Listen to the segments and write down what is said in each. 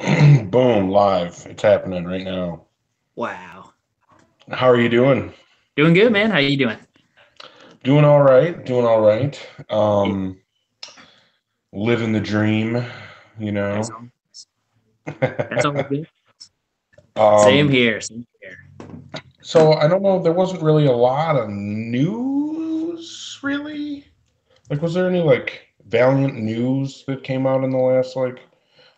Boom, live. It's happening right now. Wow. How are you doing? Doing good, man. How you doing? Doing all right. Doing all right. Yeah, Living the dream, you that's know. all. That's all good. Same um, here. Same here. so I don't know. There wasn't really a lot of news, really. Like, was there any like Valiant news that came out in the last like?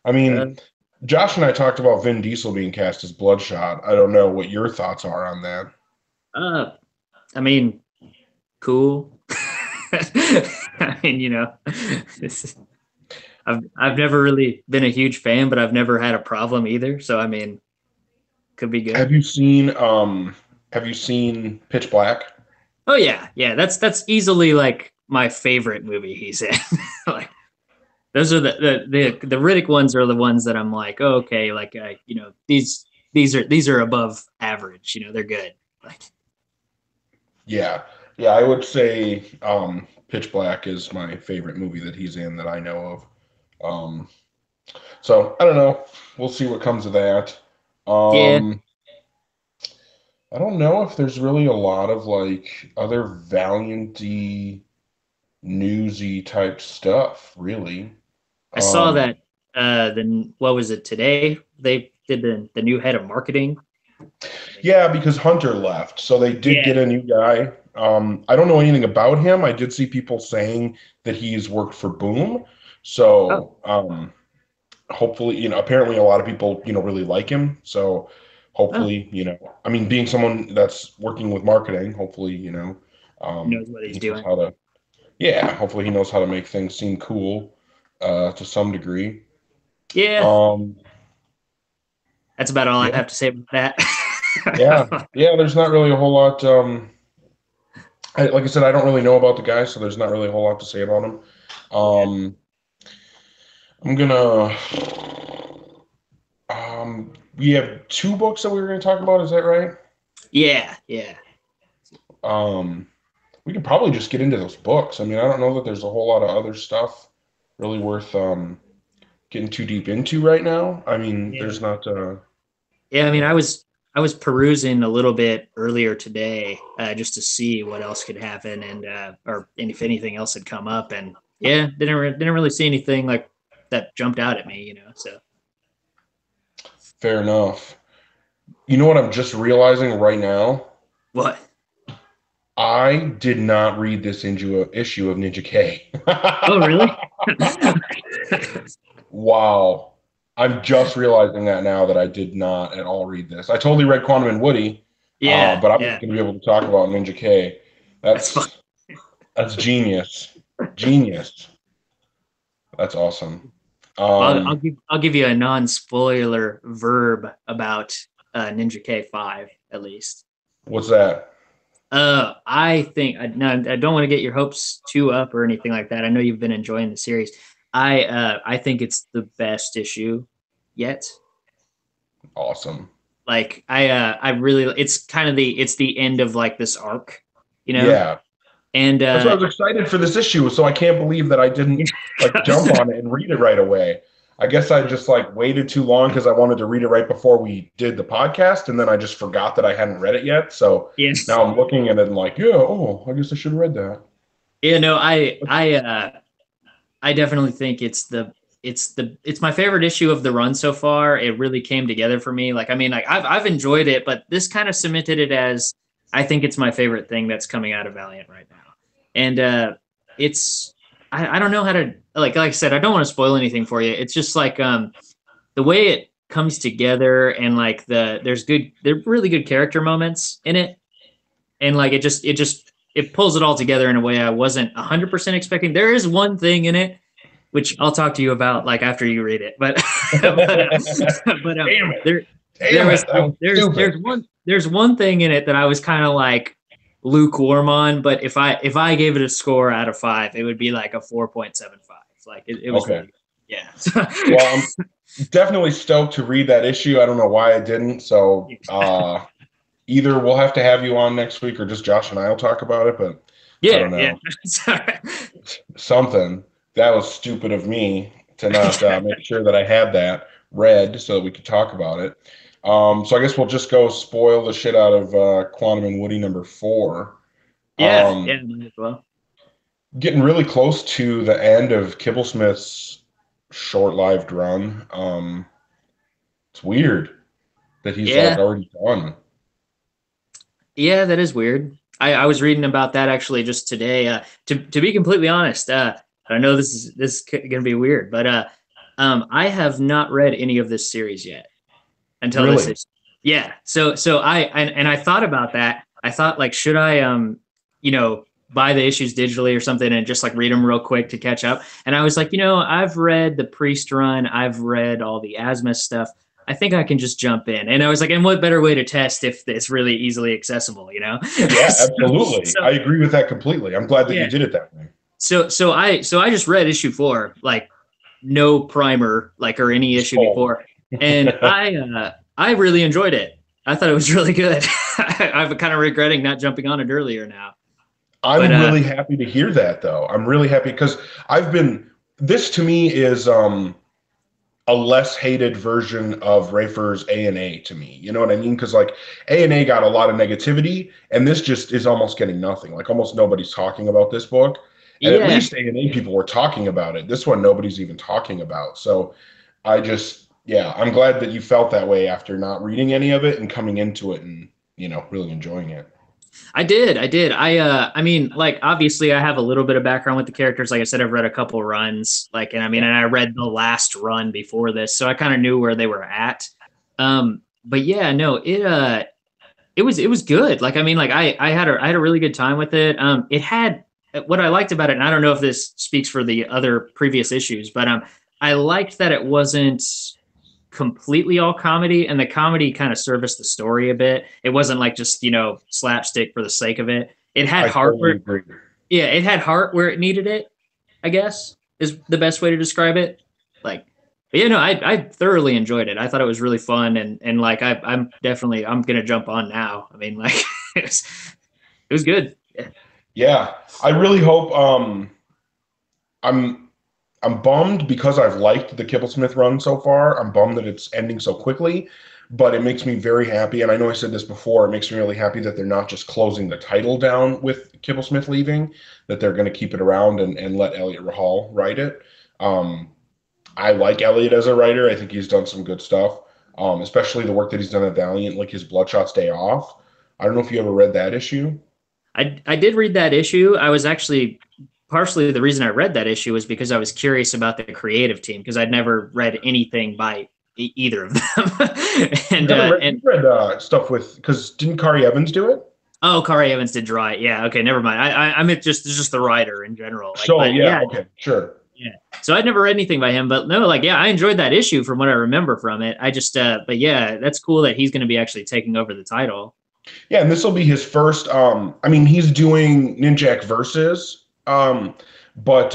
I Uh, mean, Josh and I talked about Vin Diesel being cast as Bloodshot. I don't know what your thoughts are on that. uh, I mean, cool. I mean, this is, I've never really been a huge fan, but I've never had a problem either. So I mean, could be good. Have you seen Have you seen Pitch Black? Oh yeah, yeah. That's easily like my favorite movie he's in. Like those are the Riddick ones are the ones that I'm like, oh, okay, like these are above average. They're good. Like Yeah. Yeah, I would say Pitch Black is my favorite movie that he's in that I know of. Um, so I don't know. We'll see what comes of that. yeah, Um, I don't know if there's really a lot of like other Valiant-y, newsy type stuff, really. I saw Um, that. Then what was it today? They did the new head of marketing. yeah, because Hunter left, so they did Yeah. get a new guy. I don't know anything about him. I did see people saying that he's worked for Boom. Oh, So, hopefully, apparently a lot of people, really like him. So oh, hopefully, I mean, being someone that's working with marketing, hopefully, he knows what he's he knows doing. how to, yeah, hopefully he knows how to make things seem cool, to some degree. Yeah, Um, that's about all I yeah, have to say about that. yeah, yeah, there's not really a whole lot. Like I said, I don't really know about the guy, so there's not really a whole lot to say about him. Yeah, Um, I'm gonna, we have two books that we were gonna talk about. Is that right? yeah, yeah. Um, we could probably just get into those books. I mean, I don't know that there's a whole lot of other stuff really worth getting too deep into right now. I mean, Yeah. there's not Yeah, I mean, yeah. I was perusing a little bit earlier today, just to see what else could happen and if anything else had come up, and yeah, didn't really see anything like that jumped out at me. So Fair enough. You know what I'm just realizing right now? what? I did not read this into a issue of Ninja K. Oh, really? Wow. I'm just realizing that now that I did not at all read this. I totally read Quantum and Woody, Yeah, but I'm not yeah, going to be able to talk about Ninja K. that's fun. That's genius. Genius. That's awesome. Well, I'll Um, give you a non-spoiler verb about Ninja K5 at least. what's that? I think no, I don't want to get your hopes too up or anything like that. I know you've been enjoying the series. I think it's the best issue yet. Awesome. Like I really it's kind of it's the end of like this arc, you know? Yeah. And That's why I was excited for this issue. So I can't believe that I didn't like jump on it and read it right away. I guess I just like waited too long because I wanted to read it right before we did the podcast, and then I just forgot that I hadn't read it yet. So yeah. now I'm looking at it and like, yeah, oh, I guess I should have read that. Yeah, no, I definitely think it's my favorite issue of the run so far. It really came together for me. Like I mean, like I've enjoyed it, but this kind of cemented it as I think it's my favorite thing that's coming out of Valiant right now. And it's I don't know how to like I said, I don't want to spoil anything for you. It's just like the way it comes together and like there're really good character moments in it, and like it pulls it all together in a way I wasn't 100% expecting. There is one thing in it which I'll talk to you about like after you read it. But but Damn it! there there Damn was it! That was stupid. there's one thing in it that I was kind of like lukewarm on. But if I gave it a score out of 5, it would be like a 4.75. Like it was Okay. really good. Yeah. Well, I'm definitely stoked to read that issue. I don't know why I didn't. So either we'll have to have you on next week or just Josh and I will talk about it. But I Yeah, don't yeah. know. Something. That was stupid of me to not make sure that I had that. read so that we could talk about it. So I guess we'll just go spoil the shit out of Quantum and Woody #4. Yeah, Um, yeah, might as well. Getting really close to the end of Kibblesmith's short-lived run. It's weird that he's like Yeah, already done. yeah, that is weird. I was reading about that actually just today. To be completely honest, I know this is gonna be weird, but I have not read any of this series yet until this Really? is. Yeah, so I thought about that. I thought like, should I you know, buy the issues digitally or something and just like read them real quick to catch up? And I was like, I've read the Priest run, I've read all the Asmus stuff. I think I can just jump in. And I was like, and what better way to test if it's really easily accessible, Yeah, so, absolutely. so I agree with that completely. I'm glad that you yeah. did it that way. So I just read issue 4, like no primer, like or any Just issue cold. before, and I really enjoyed it. I thought it was really good. I'm kind of regretting not jumping on it earlier now, but I'm really happy to hear that, though. I'm really happy because I've been. This to me is a less hated version of Rafer's A&A to me. You know what I mean? Because like A&A got a lot of negativity, and this just is almost getting nothing. Like almost nobody's talking about this book, and at yeah, least A&A people were talking about it. This one nobody's even talking about. So I just, yeah, I'm glad that you felt that way after not reading any of it and coming into it and really enjoying it. I did. I did. I mean, like obviously I have a little bit of background with the characters. Like I said, I've read a couple runs, like, and I mean, Yeah. and I read the last run before this, so I kind of knew where they were at. But yeah, no, it was good. Like, I mean, like I had a really good time with it. It had what I liked about it, and I don't know if this speaks for the other previous issues, but I liked that it wasn't completely all comedy, and the comedy kind of serviced the story a bit. It wasn't like just slapstick for the sake of it. It had I heart totally where agree. yeah, it had heart where it needed it. I guess is the best way to describe it. Like, but yeah, no, I thoroughly enjoyed it. I thought it was really fun, and like I'm gonna jump on now. I mean, like it was good. Yeah. Yeah, I really hope. I'm I'm bummed because I've liked the Kibblesmith run so far. I'm bummed that it's ending so quickly, but it makes me very happy. And I know I said this before. It makes me really happy that they're not just closing the title down with Kibblesmith leaving, that they're going to keep it around and let Elliot Rahal write it. Um, I like Elliot as a writer. I think he's done some good stuff, especially the work that he's done at Valiant, like his Bloodshot's Day Off. I don't know if you ever read that issue. I did read that issue. I was actually partially the reason I read that issue was because I was curious about the creative team because I'd never read anything by either of them. and You read stuff with because didn't Kari Evans do it? oh, Kari Evans did draw it. Yeah, okay, never mind. I meant just the writer in general. Like, So but yeah, yeah, okay, sure. yeah. So I'd never read anything by him, but no, like yeah, I enjoyed that issue from what I remember from it. I just but yeah, that's cool that he's going to be actually taking over the title. Yeah, and this will be his first. I mean, he's doing Ninjak Versus, but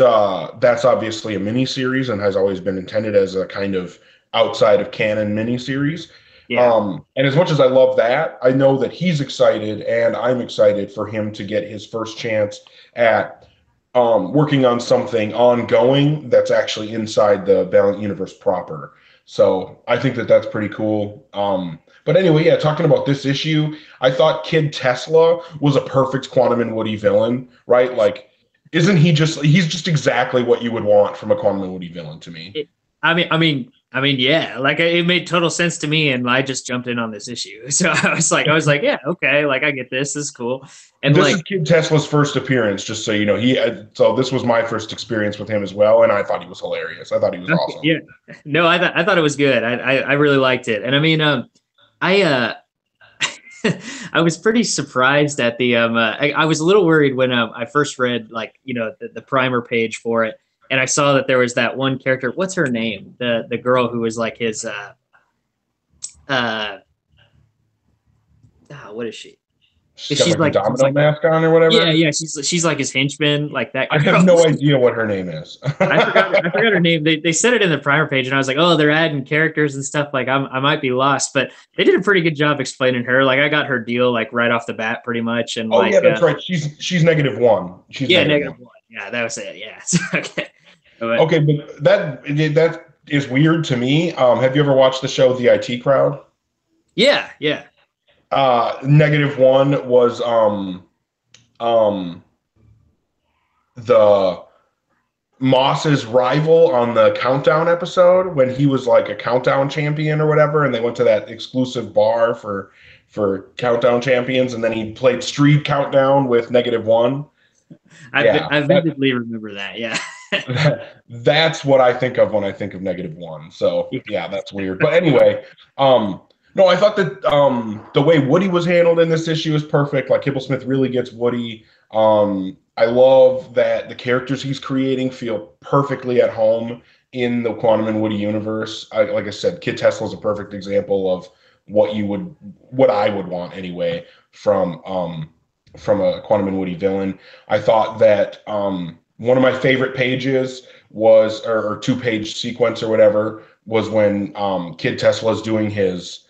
that's obviously a mini series and has always been intended as a kind of outside of canon mini series. Yeah. And as much as I love that, I know that he's excited, and I'm excited for him to get his first chance at working on something ongoing that's actually inside the Valiant universe proper. So I think that that's pretty cool. But anyway, yeah, talking about this issue, I thought Kid Tesla was a perfect Quantum and Woody villain, right? Like, isn't he's just exactly what you would want from a Quantum and Woody villain to me. I mean, yeah. Like it made total sense to me, and I just jumped in on this issue. So I was like, yeah, okay. Like I get this. This is cool. And This like, is Kid Tesla's first appearance, just so you know. So this was my first experience with him as well, and I thought he was hilarious. I thought he was okay, awesome. yeah, no, I thought it was good. I really liked it, and I mean, I I was pretty surprised at the I was a little worried when I first read like the primer page for it, and I saw that there was that one character. What's her name? The girl who was like his uh what is she? She's got She's like the she's domino like mask on or yeah, whatever. yeah. She's like his henchman, like that I girl. have no idea what her name is. I forgot her name. They said it in the primer page, and I was like, oh, they're adding characters and stuff. Like I might be lost, but they did a pretty good job explaining her. Like I got her deal like right off the bat, pretty much. And Oh yeah, like that's right. She's -1. She's yeah, negative negative one. one. Yeah, that was it. Yeah, okay. But Okay, but that is weird to me. Have you ever watched the show The IT Crowd? Yeah, yeah. -1 was um the Moss's rival on the Countdown episode when he was like a Countdown champion or whatever, and they went to that exclusive bar for Countdown champions, and then he played Street Countdown with -1. Yeah, I vividly remember that. Yeah. that's what I think of when I think of -1. So yeah, that's weird. But anyway, no, I thought that the way Woody was handled in this issue is perfect. Like Hibblesmith really gets Woody. I love that the characters he's creating feel perfectly at home in the Quantum and Woody universe. Like I said, Kid Tesla is a perfect example of what I would want anyway from a Quantum and Woody villain. I thought that one of my favorite pages was, or two-page sequence or whatever, was when Kid Tesla's doing his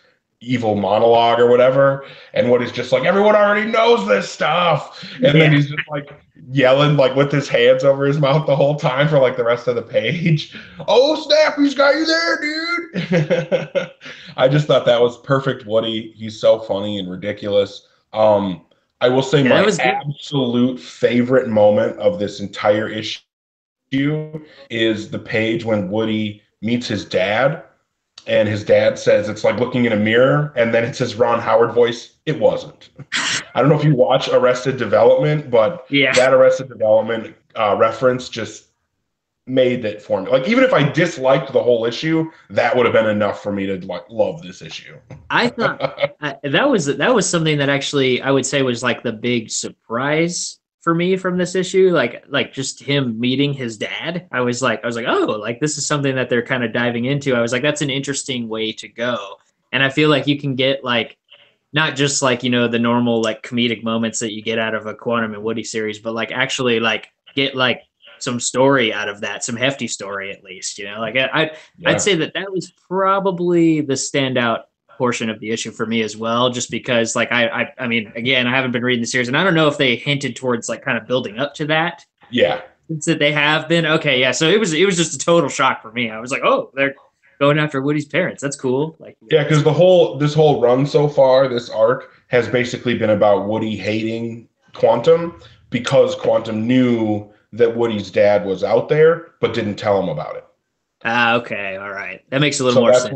evil monologue or whatever, and Woody's just like, everyone already knows this stuff, and then he's just like yelling like with his hands over his mouth the whole time for like the rest of the page. Oh snap, he's got you there, dude. I just thought that was perfect Woody. He's so funny and ridiculous. I will say my absolute favorite moment of this entire issue is the page when Woody meets his dad, and his dad says it's like looking in a mirror, and then it says Ron Howard voice. It wasn't. I don't know if you watch Arrested Development, but that Arrested Development reference just made it for me. Like, even if I disliked the whole issue, that would have been enough for me to like love this issue. I thought that was something that actually I would say was like the big surprise for me from this issue. Like just him meeting his dad. I was like, oh, like this is something that they're kind of diving into. I was like, that's an interesting way to go. And I feel like you can get like not just like, you know, the normal like comedic moments that you get out of a Quantum and Woody series, but like actually like get like some story out of that, some hefty story at least, you know. Like I'd say that was probably the standout portion of the issue for me as well, just because like I mean, again, I haven't been reading the series, and I don't know if they hinted towards like kind of building up to that. Yeah, since that they have been okay. Yeah, so it was just a total shock for me. I was like, oh, they're going after Woody's parents. That's cool. Like, yeah, because this whole run so far, this arc has basically been about Woody hating Quantum because Quantum knew that Woody's dad was out there, but didn't tell him about it. Okay, all right, that makes a little more sense.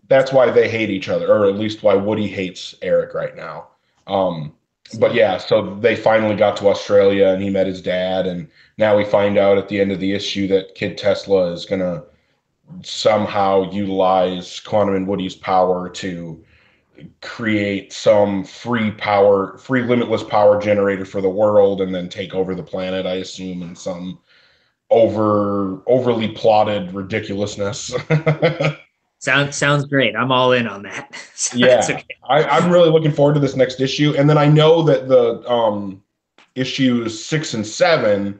That's why they hate each other, or at least why Woody hates Eric right now. But yeah, so they finally got to Australia, and he met his dad, and now we find out at the end of the issue that Kid Tesla is gonna somehow utilize Quantum and Woody's power to create some free limitless power generator for the world, and then take over the planet, I assume, in some overly plotted ridiculousness. Sounds great. I'm all in on that. So yeah, okay. I'm really looking forward to this next issue, and then I know that the issues 6 and 7,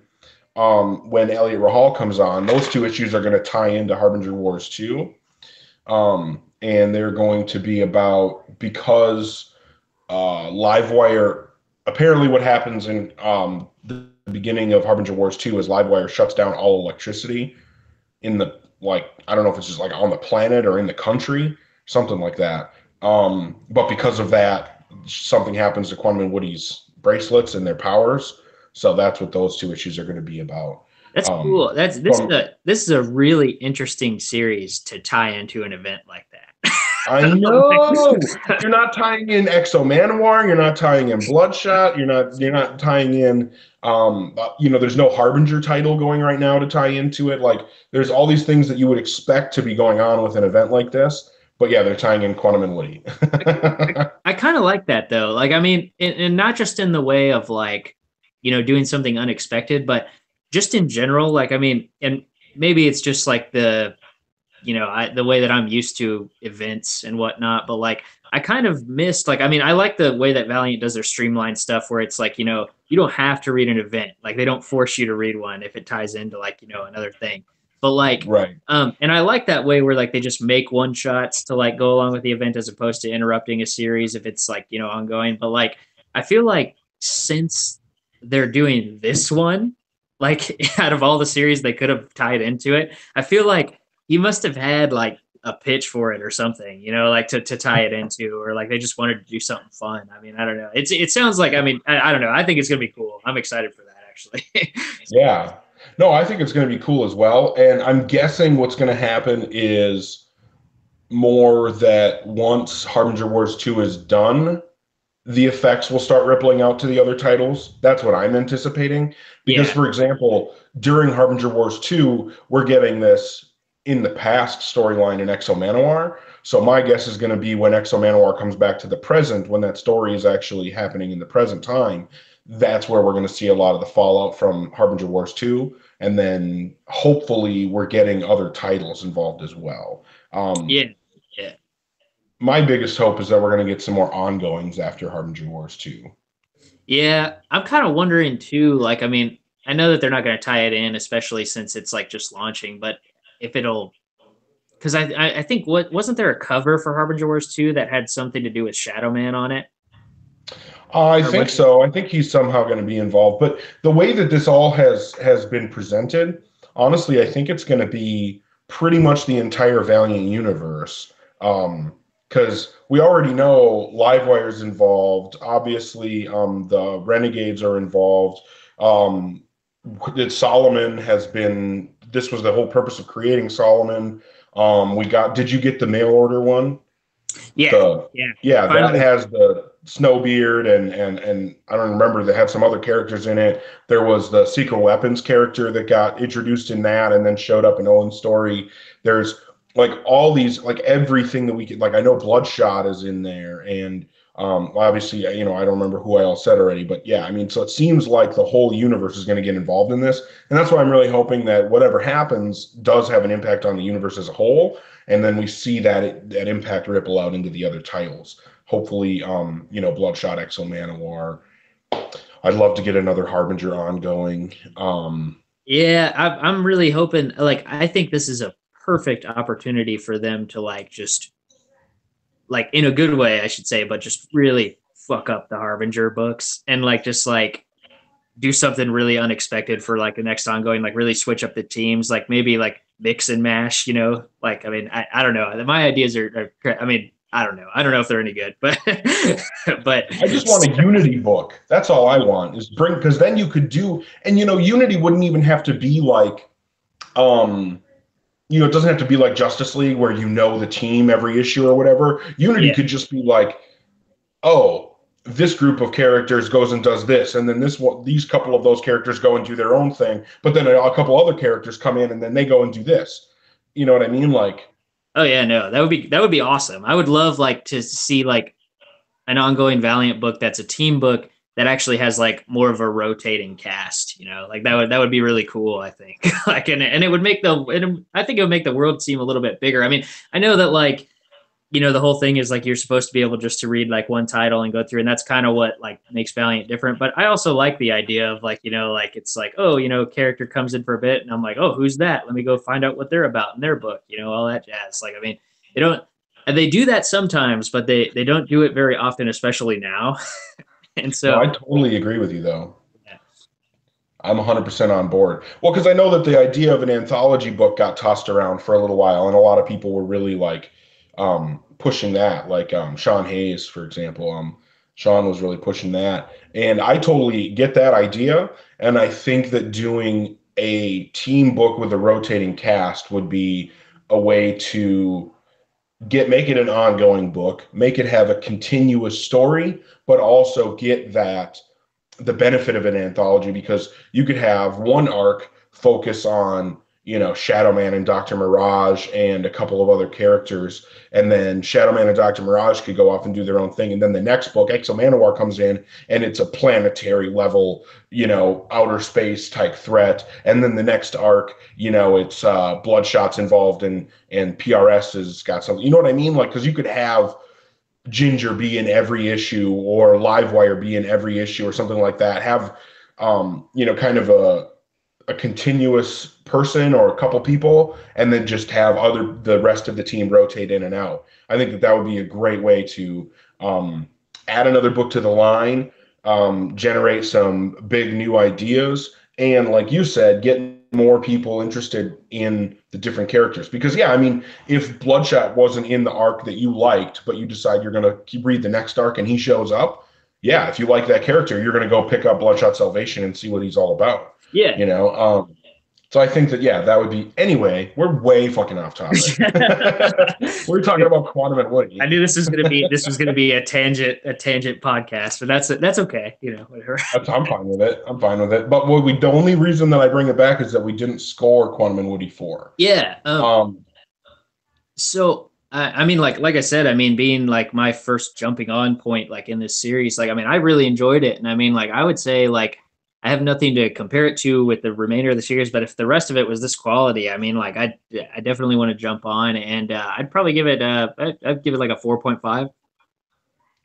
when Elliot Rahal comes on, those two issues are going to tie into Harbinger Wars 2. And they're going to be about, because Livewire, apparently what happens in the beginning of Harbinger Wars 2 is Livewire shuts down all electricity in the, like, I don't know if it's just like on the planet or in the country, something like that. But because of that, something happens to Quantum and Woody's bracelets and their powers. So that's what those two issues are going to be about. That's cool. This is a really interesting series to tie into an event like that. I know. You're not tying in Exo Manowar. You're not tying in Bloodshot. You're not tying in. There's no Harbinger title going right now to tie into it. Like, there's all these things that you would expect to be going on with an event like this. But yeah, they're tying in Quantum and Woody. I kind of like that though. Like, I mean, and not just in the way of like, you know, doing something unexpected, but just in general. Like, I mean, and maybe it's just like the way that I'm used to events and whatnot, but like I kind of missed, like, I mean, I like the way that Valiant does their streamlined stuff where it's like, you know, you don't have to read an event. Like, they don't force you to read one if it ties into like, you know, another thing. But like, right. And I like that way where like they just make one shots to like go along with the event as opposed to interrupting a series if it's like, you know, ongoing. But like, I feel like since they're doing this one, like out of all the series they could have tied into it, I feel like he must have had like a pitch for it or something, you know, like to tie it into, or like they just wanted to do something fun. I mean, I don't know. It sounds like, I mean, I don't know. I think it's gonna be cool. I'm excited for that actually. Yeah. No, I think it's going to be cool as well. And I'm guessing what's going to happen is more that once Harbinger Wars 2 is done, the effects will start rippling out to the other titles. That's what I'm anticipating. Because, Yeah, for example, during Harbinger Wars 2, we're getting this in the past storyline in Exo Manowar. So my guess is going to be when Exo Manowar comes back to the present, when that story is actually happening in the present time, that's where we're going to see a lot of the fallout from Harbinger Wars 2. And then hopefully we're getting other titles involved as well. Um, yeah, yeah. my biggest hope is that we're going to get some more ongoings after Harbinger Wars 2. Yeah, I'm kind of wondering too. Like, I mean, I know that they're not going to tie it in, especially since it's like just launching. But if it'll, because I think what wasn't there a cover for Harbinger Wars 2 that had something to do with Shadow Man on it, I or think what? so. I think he's somehow going to be involved. But the way that this all has been presented, honestly, I think it's going to be pretty much the entire Valiant universe. Because we already know Livewire's involved. Obviously, the Renegades are involved. Um, that Solomon has been. This was the whole purpose of creating Solomon. We got. Did you get the mail order one? Yeah, The yeah. Yeah, that Finally, has the Snowbeard and I don't remember, they had some other characters in it. There was the Secret Weapons character that got introduced in that and then showed up in Owen's story. There's like all these, like everything that we could, like I know Bloodshot is in there, and obviously, you know, I don't remember who I all said already, but yeah, I mean, so it seems like the whole universe is going to get involved in this, and that's why I'm really hoping that whatever happens does have an impact on the universe as a whole, and then we see that impact ripple out into the other titles. Hopefully, you know, Bloodshot, Exo Manowar. I'd love to get another Harbinger ongoing. yeah. I'm really hoping. Like, I think this is a perfect opportunity for them to like just like in a good way, I should say, but just really fuck up the Harbinger books and like just like do something really unexpected for like the next ongoing, like really switch up the teams, like maybe like mix and mash, you know? Like, I mean, I don't know. My ideas are, I mean, I don't know. I don't know if they're any good, but, but I just want a Unity book. That's all I want is bring, because then you could do, and you know, Unity wouldn't even have to be like, um, you know, it doesn't have to be like Justice League where you know the team every issue or whatever. Unity yeah, could just be like, oh, this group of characters goes and does this, and then this one, these couple of those characters go and do their own thing, but then a couple other characters come in and then they go and do this. You know what I mean? Like, oh yeah, no, that would be awesome. I would love like to see like an ongoing Valiant book that's a team book that actually has like more of a rotating cast, you know, like that would be really cool, I think. Like, and it would make I think it would make the world seem a little bit bigger. I mean, I know that like, you know, the whole thing is like you're supposed to be able just to read like one title and go through, and that's kind of what like makes Valiant different. But I also like the idea of like, you know, like it's like, oh, you know, character comes in for a bit and I'm like, oh, who's that? Let me go find out what they're about in their book, you know, all that jazz. Like, I mean, they don't, and they do that sometimes, but they don't do it very often, especially now. And no, so I totally agree with you though. yeah, I'm 100% on board. Well, because I know that the idea of an anthology book got tossed around for a little while, and a lot of people were really like pushing that. Like Sean Hayes, for example. Sean was really pushing that, and I totally get that idea. And I think that doing a team book with a rotating cast would be a way to make it an ongoing book, make it have a continuous story, but also get that the benefit of an anthology, because you could have one arc focus on, you know, Shadow Man and Dr. Mirage and a couple of other characters, and then Shadow Man and Dr. Mirage could go off and do their own thing, and then the next book Exo Manowar comes in and it's a planetary level, you know, outer space type threat, and then the next arc, you know, it's Bloodshot's involved and PRS has got something, you know what I mean, like, because you could have Ginger be in every issue or Livewire be in every issue or something like that. Have you know, kind of a continuous person or a couple people, and then just have the rest of the team rotate in and out. I think that that would be a great way to add another book to the line, generate some big new ideas, and like you said, get more people interested in the different characters. Because yeah, I mean, if Bloodshot wasn't in the arc that you liked, but you decide you're going to keep read the next arc and he shows up, yeah, if you like that character, you're going to go pick up Bloodshot Salvation and see what he's all about. Yeah. You know, so I think that, yeah, that would be, anyway, we're way fucking off topic. We're talking about Quantum and Woody. I knew this was gonna be a tangent podcast, but that's okay. You know, whatever. I'm fine with it. I'm fine with it. But the only reason that I bring it back is that we didn't score Quantum and Woody 4. Yeah. So I mean, like I said, I mean, being like my first jumping on point, like in this series, like I mean, I really enjoyed it, and I mean, like I would say, like I have nothing to compare it to with the remainder of the series, but if the rest of it was this quality, I mean, like I definitely want to jump on, and I'd probably give it I'd give it like a 4.5.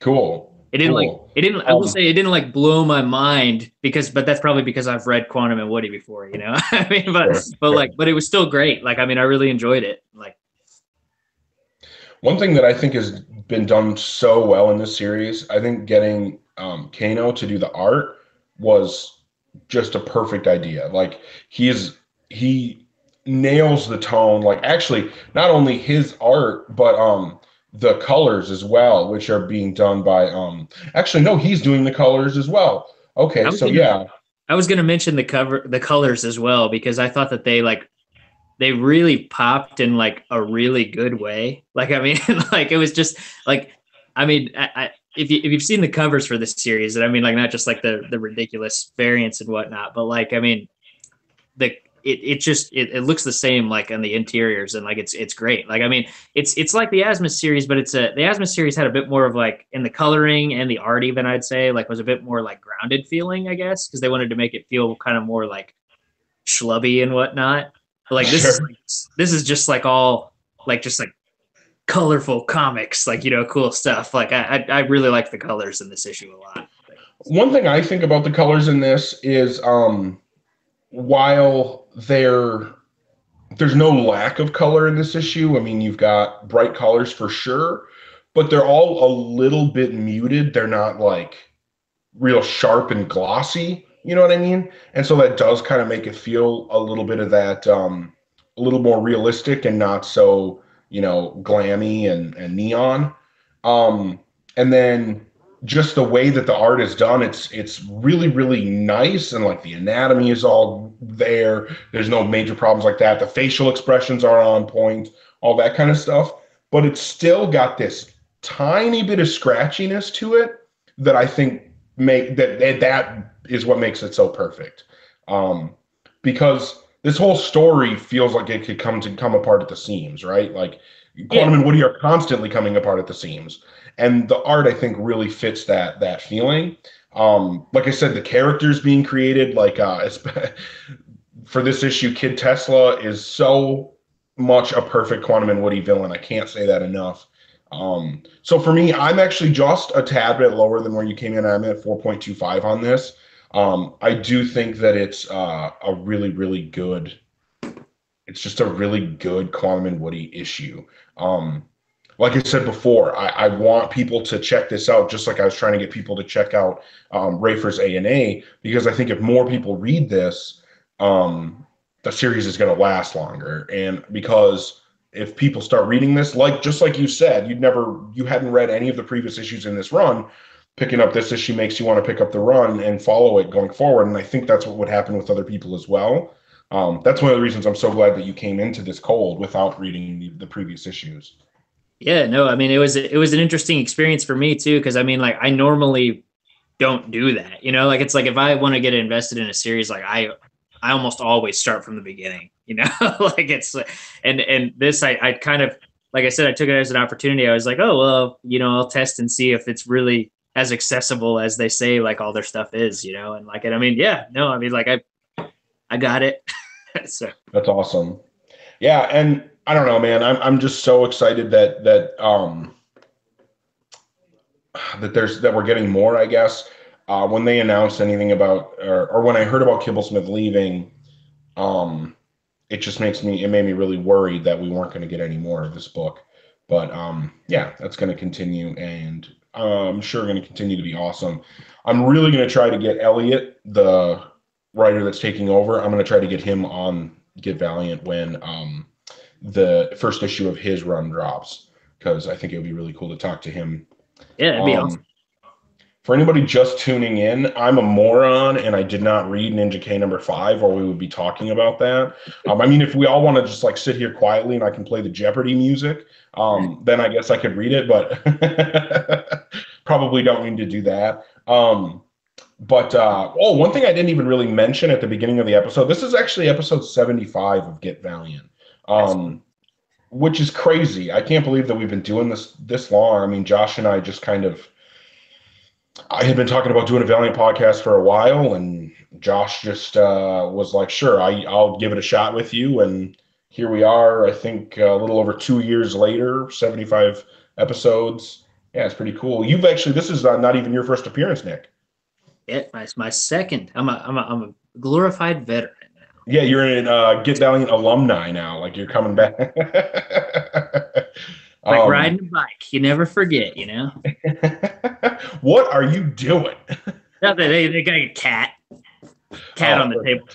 Cool. It didn't I will say it didn't like blow my mind but that's probably because I've read Quantum and Woody before, you know. I mean, but it was still great. Like I mean, I really enjoyed it. Like one thing that I think has been done so well in this series, I think getting Kano to do the art was just a perfect idea. Like he nails the tone. Like actually, not only his art, but the colors as well, which are being done by actually no, he's doing the colors as well. Okay, so yeah. I was gonna mention the colors as well, because I thought that they really popped in like a really good way. Like I mean, like it was just like I mean, if you've seen the covers for this series, and I mean, like not just like the ridiculous variants and whatnot, but like I mean, it looks the same like on the interiors, and like it's great. Like I mean, it's like the Asmus series, but the Asmus series had a bit more of like in the coloring and the art, even I'd say like was a bit more like grounded feeling, I guess, because they wanted to make it feel kind of more like schlubby and whatnot. But like this is just like all like just like colorful comics, like, you know, cool stuff. Like I really like the colors in this issue a lot. One thing I think about the colors in this is while there's no lack of color in this issue, I mean, you've got bright colors for sure, but they're all a little bit muted. They're not like real sharp and glossy, you know what I mean? And so that does kind of make it feel a little bit of that a little more realistic and not so, you know, glammy and neon. And then just the way that the art is done, it's really, really nice. And like the anatomy is all there. There's no major problems like that. The facial expressions are on point, all that kind of stuff. But it's still got this tiny bit of scratchiness to it that I think that is what makes it so perfect. Because this whole story feels like it could come apart at the seams, right? Like Quantum and Woody are constantly coming apart at the seams, and the art I think really fits that feeling. Like I said, the characters being created, like for this issue, Kid Tesla is so much a perfect Quantum and Woody villain. I can't say that enough. So for me, I'm actually just a tad bit lower than where you came in. I'm at 4.25 on this. I do think that it's a really, really good. It's just a really good Quantum and Woody issue. Like I said before, I want people to check this out, just like I was trying to get people to check out Rafer's A&A, because I think if more people read this, the series is going to last longer. And because if people start reading this, just like you said, you hadn't read any of the previous issues in this run, picking up this issue makes you want to pick up the run and follow it going forward. And I think that's what would happen with other people as well. That's one of the reasons I'm so glad that you came into this cold without reading the previous issues. Yeah, no, I mean, it was an interesting experience for me too, because I mean, like I normally don't do that, you know, like it's like if I want to get invested in a series, like I almost always start from the beginning, you know, like it's and this I kind of, like I said, I took it as an opportunity. I was like, oh well, you know, I'll test and see if it's really as accessible as they say like all their stuff is, you know, and like it. I mean, yeah, no, I mean, like I got it. So that's awesome. Yeah, and I don't know, man. I'm just so excited that we're getting more, I guess. When they announced anything about or when I heard about Kibblesmith leaving, it made me really worried that we weren't going to get any more of this book. But yeah, that's going to continue, and I'm sure going to continue to be awesome. I'm really going to try to get Elliot the writer that's taking over. I'm going to try to get him on Get Valiant when the first issue of his run drops, because I think it would be really cool to talk to him. Yeah, that'd be awesome. For anybody just tuning in, I'm a moron and I did not read Ninja K #5, or we would be talking about that. I mean, if we all want to just like sit here quietly and I can play the Jeopardy music, then I guess I could read it, but probably don't need to do that. One thing I didn't even really mention at the beginning of the episode, this is actually episode 75 of Get Valiant, which is crazy. I can't believe that we've been doing this long. I mean, Josh and I just I had been talking about doing a Valiant podcast for a while, and Josh just was like, sure, I'll give it a shot with you. And here we are, I think a little over 2 years later, 75 episodes. Yeah, it's pretty cool. This is not even your first appearance, Nick. Yeah, my second. I'm a glorified veteran now. Yeah, you're in Get Valiant alumni now. Like, you're coming back. Like riding a bike, you never forget, you know. What are you doing? No, they got a cat on the table.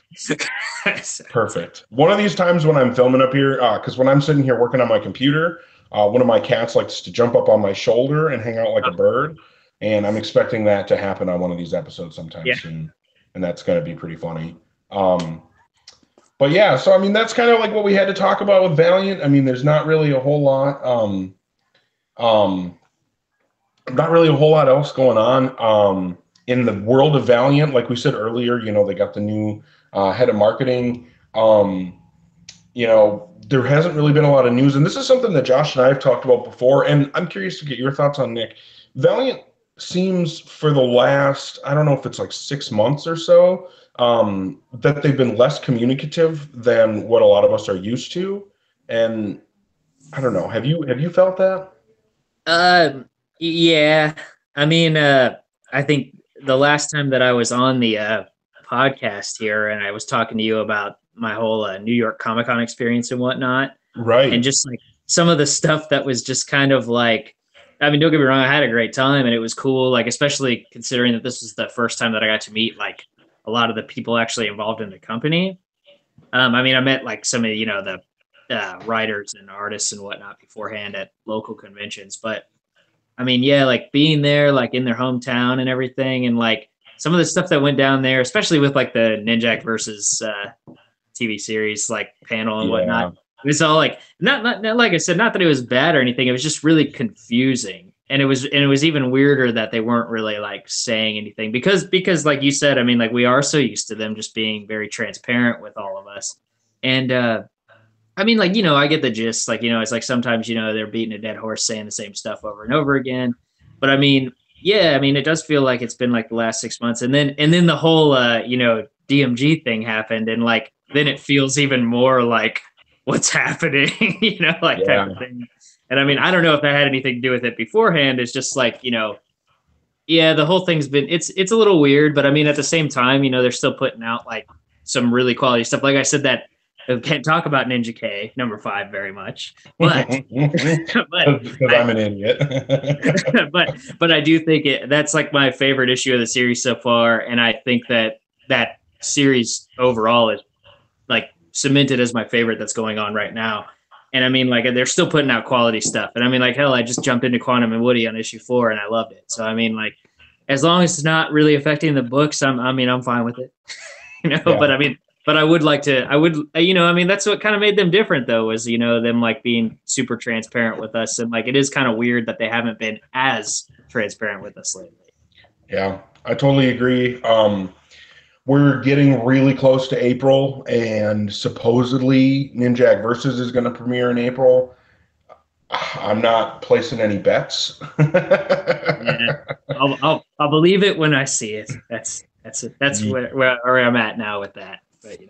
Perfect. One of these times when I'm filming up here, because when I'm sitting here working on my computer, one of my cats likes to jump up on my shoulder and hang out like a bird, and I'm expecting that to happen on one of these episodes sometime soon, and that's going to be pretty funny. But yeah, so I mean, that's kind of like what we had to talk about with Valiant. I mean, there's not really a whole lot, else going on in the world of Valiant. Like we said earlier, they got the new head of marketing. There hasn't really been a lot of news, and this is something that Josh and I have talked about before. And I'm curious to get your thoughts on, Nick. Valiant seems for the last, I don't know if it's like 6 months or so, that they've been less communicative than what a lot of us are used to. And I don't know, have you felt that? Yeah. I mean, I think the last time that I was on the podcast here and I was talking to you about my whole New York Comic-Con experience and whatnot. Right. And just like some of the stuff that was just kind of like, I mean, don't get me wrong, I had a great time and it was cool, like especially considering that this was the first time that I got to meet like a lot of the people actually involved in the company. I mean, I met like some of, the writers and artists and whatnot beforehand at local conventions. But I mean, yeah, like being there, like in their hometown and everything. And like some of the stuff that went down there, especially with like the Ninjak versus TV series, like panel and whatnot. It was all like, not like I said, not that it was bad or anything. It was just really confusing. And it was even weirder that they weren't really like saying anything because like you said, I mean, like we are so used to them just being very transparent with all of us. And I mean, like, I get the gist, like, it's like sometimes, they're beating a dead horse saying the same stuff over and over again. But I mean, yeah, I mean, it does feel like it's been like the last 6 months. And then the whole, DMG thing happened. And like, then it feels even more like what's happening, like type of thing. And I mean, I don't know if that had anything to do with it beforehand. It's just like, yeah, the whole thing's been, it's a little weird, but I mean, at the same time, they're still putting out like some really quality stuff. Like I said, that I can't talk about Ninja K #5 very much, but because I'm an idiot. but I do think that's like my favorite issue of the series so far. And I think that series overall is like cemented as my favorite that's going on right now. And I mean, like, they're still putting out quality stuff. And I mean, like, hell, I just jumped into Quantum and Woody on issue 4 and I loved it. So, I mean, like, as long as it's not really affecting the books, I'm fine with it, but I mean, but I would like to, I mean, that's what kind of made them different though, was, them like being super transparent with us. And like, it is kind of weird that they haven't been as transparent with us lately. Yeah, I totally agree. We're getting really close to April, and supposedly Ninjak Versus is going to premiere in April. I'm not placing any bets. Yeah, I'll believe it when I see it. That's where I'm at now with that. But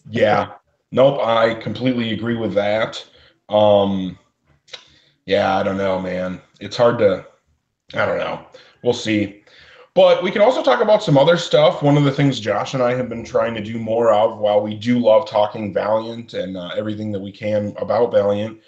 Yeah, nope, I completely agree with that. Yeah, I don't know, man. It's hard to. I don't know. We'll see. But we can also talk about some other stuff. One of the things Josh and I have been trying to do more of, while we do love talking Valiant and everything that we can about Valiant,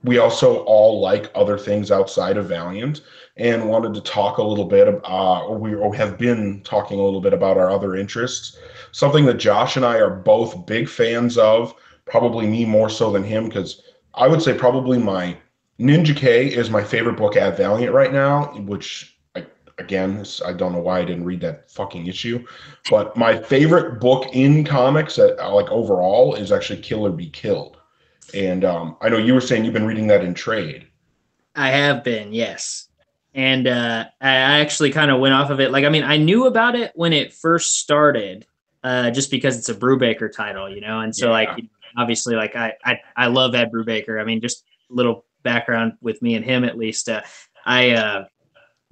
We also all like other things outside of Valiant and wanted to talk a little bit, or have been talking a little bit about our other interests. Something that Josh and I are both big fans of, probably me more so than him, because I would say probably my Ninja K is my favorite book at Valiant right now, which again, I don't know why I didn't read that fucking issue, but my favorite book in comics like overall is actually Kill or Be Killed. And I know you were saying you've been reading that in trade. I have been, yes. And I actually kind of went off of it. Like, I mean, I knew about it when it first started, just because it's a Brubaker title, you know? And so, Yeah. like, obviously, like, I love Ed Brubaker. I mean, just a little background with me and him, at least.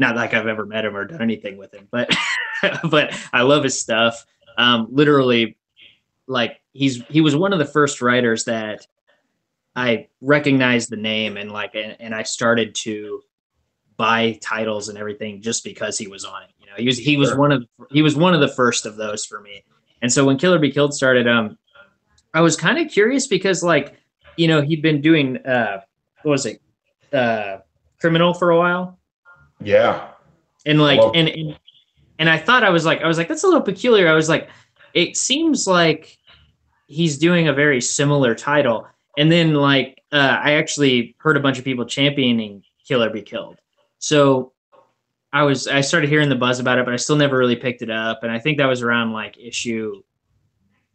Not like I've ever met him or done anything with him, but, but I love his stuff. Literally, like, he was one of the first writers that I recognized the name and I started to buy titles and everything just because he was on it. You know, Sure. he was one of the first of those for me. And so when Killer Be Killed started, I was kind of curious because like, you know, he'd been doing what was it? Criminal for a while. Yeah. And I like love and I thought I was like that's a little peculiar. I was like it seems like he's doing a very similar title. And then like I actually heard a bunch of people championing Killer Be Killed. So I started hearing the buzz about it, but I still never really picked it up. And I think that was around like issue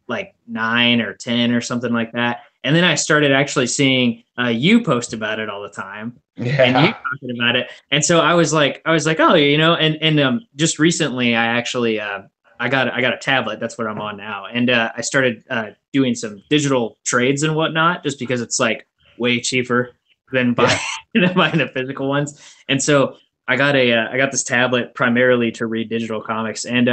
like 9 or 10 or something like that. And then I started actually seeing you post about it all the time and you Yeah. talking about it. And so I was like, oh, you know, and just recently I actually I got a tablet. That's what I'm on now. And I started doing some digital trades and whatnot, just because it's like way cheaper than buying, Yeah. than buying the physical ones. And so I got this tablet primarily to read digital comics, and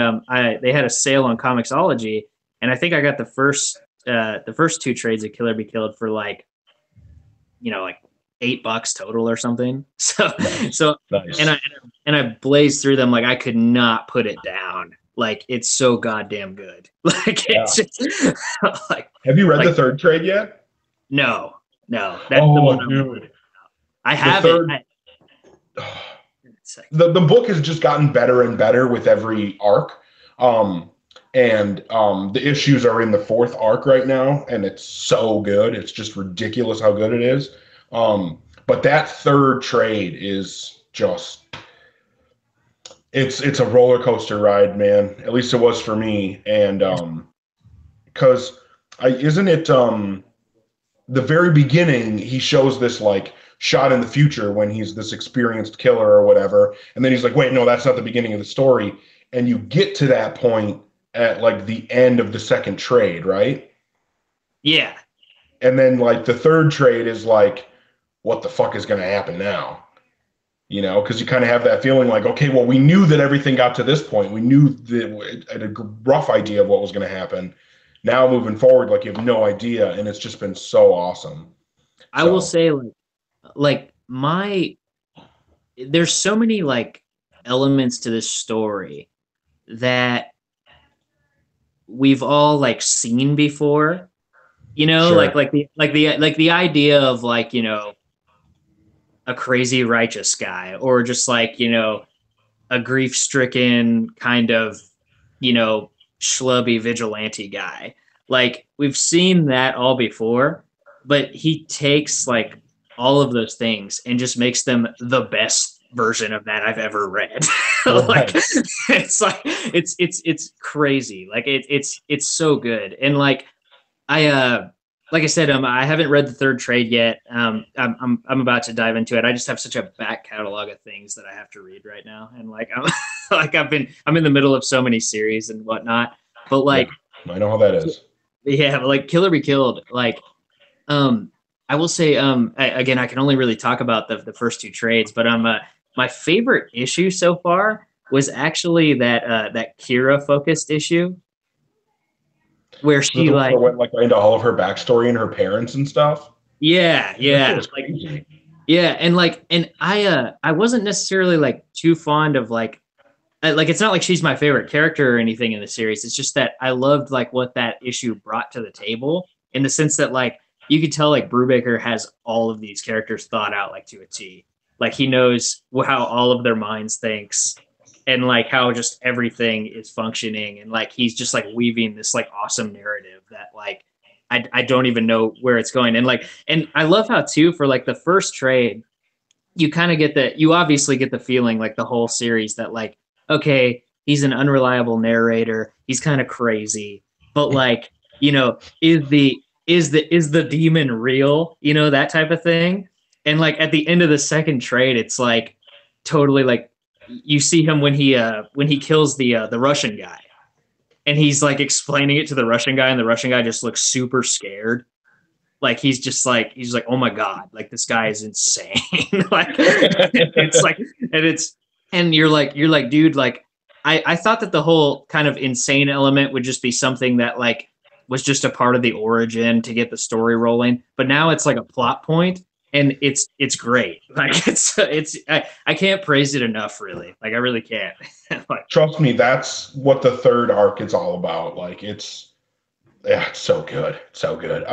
they had a sale on Comixology, and I think I got the first 2 trades of Killer Be Killed for like, you know, like $8 total or something. So Nice. so and Nice. I blazed through them like I could not put it down. Like it's so goddamn good. Like Yeah. it's just like Have you read the like third trade yet? no, no. That's the one Oh, I'm dude. I The have it. third I, the book has just gotten better and better with every arc. And the issues are in the fourth arc right now, and it's so good. It's just ridiculous how good it is. But that third trade is just it's a roller coaster ride, man. At least it was for me. And because I isn't it the very beginning, he shows this like shot in the future when he's this experienced killer or whatever. And then he's like, wait, no, that's not the beginning of the story. And you get to that point at like the end of the second trade, right? yeah. And then like the third trade is like, what the fuck is going to happen now? You know, because you kind of have that feeling like, okay, well, we knew that everything got to this point. We knew that had a rough idea of what was going to happen. Now moving forward, like you have no idea, and it's just been so awesome. I will So say like my there's so many like elements to this story that we've all like seen before, you know, sure. like the idea of like, you know, a crazy righteous guy or just like, you know, a grief-stricken kind of, you know, schlubby vigilante guy. Like we've seen that all before, but he takes like all of those things and just makes them the best version of that I've ever read. Like Right. it's like it's crazy. Like it's so good. And I like I said, I haven't read the third trade yet. I'm about to dive into it. I just have such a back catalog of things that I have to read right now, and like I'm like I'm in the middle of so many series and whatnot. But Yeah, like I know how that is. yeah, like Killer Be Killed. Like I will say again, I can only really talk about the first 2 trades, but my favorite issue so far was actually that Kira focused issue where Is it she the one like that went like into all of her backstory and her parents and stuff? yeah, That shit yeah. was Like crazy. yeah, and like, and I wasn't necessarily like too fond of like it's not like she's my favorite character or anything in the series. It's just that I loved like what that issue brought to the table in the sense that like you could tell like Brubaker has all of these characters thought out like to a T. Like he knows how all of their minds thinks and like how just everything is functioning. And like he's just like weaving this like awesome narrative that like I don't even know where it's going. And like, and I love how too, for like the first trade, you kind of get you obviously get the feeling like the whole series that like, okay, he's an unreliable narrator. He's kind of crazy, but like, you know, is the demon real? You know, that type of thing. And like at the end of the second trade, it's like totally like you see him when he kills the Russian guy, and he's like explaining it to the Russian guy, and the Russian guy just looks super scared. Like he's like, oh my god, like this guy is insane. Like it's like, and you're like, dude, like I thought that the whole kind of insane element would just be something that like was just a part of the origin to get the story rolling, but now it's like a plot point, and it's great. Like I can't praise it enough, really. Like I really can't. Like, trust me, that's what the third arc is all about. Like it's so good, so good.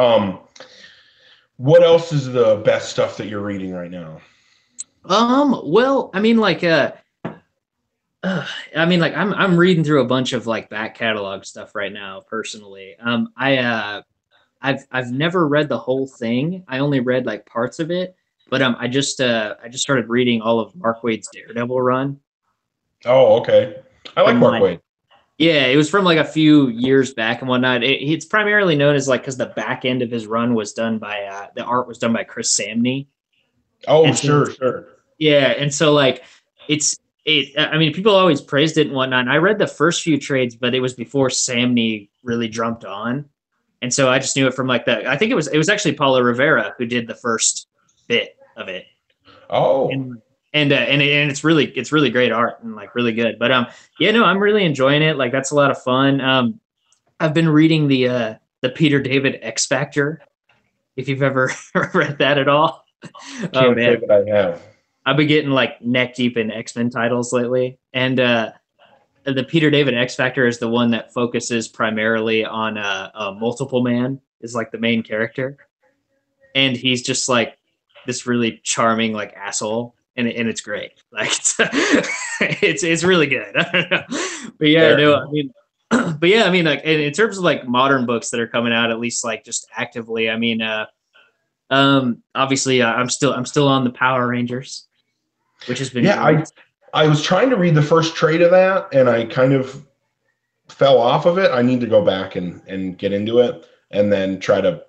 What else is the best stuff that you're reading right now? Well, I mean, like, I'm reading through a bunch of like back catalog stuff right now, personally. I've never read the whole thing. I only read like parts of it, but I just started reading all of Mark Waid's Daredevil run. Oh, okay. I like Mark Waid. Yeah, it was from like a few years back and whatnot. It's primarily known as like because the back end of his run was done by the art was done by Chris Samney. Oh, and sure. Yeah, and so like I mean, people always praised it and whatnot. And I read the first few trades, but it was before Samney really jumped on, and so I just knew it from like I think it was actually Paulo Rivera who did the first bit of it. Oh. And it's really great art and like really good. But yeah, no, I'm really enjoying it. Like that's a lot of fun. I've been reading the Peter David X Factor. If you've ever read that at all. Can't say that I have. I've been getting like neck deep in X-Men titles lately. And the Peter David X Factor is the one that focuses primarily on Multiple Man is like the main character. And he's just like this really charming like asshole. And it's great. Like it's really good. I don't know. But yeah, no, I mean, but yeah, I mean, like in terms of like modern books that are coming out, at least like just actively. I mean, obviously, I'm still on the Power Rangers, which has been great. I was trying to read the first trade of that, and I kind of fell off of it. I need to go back and get into it, and then try to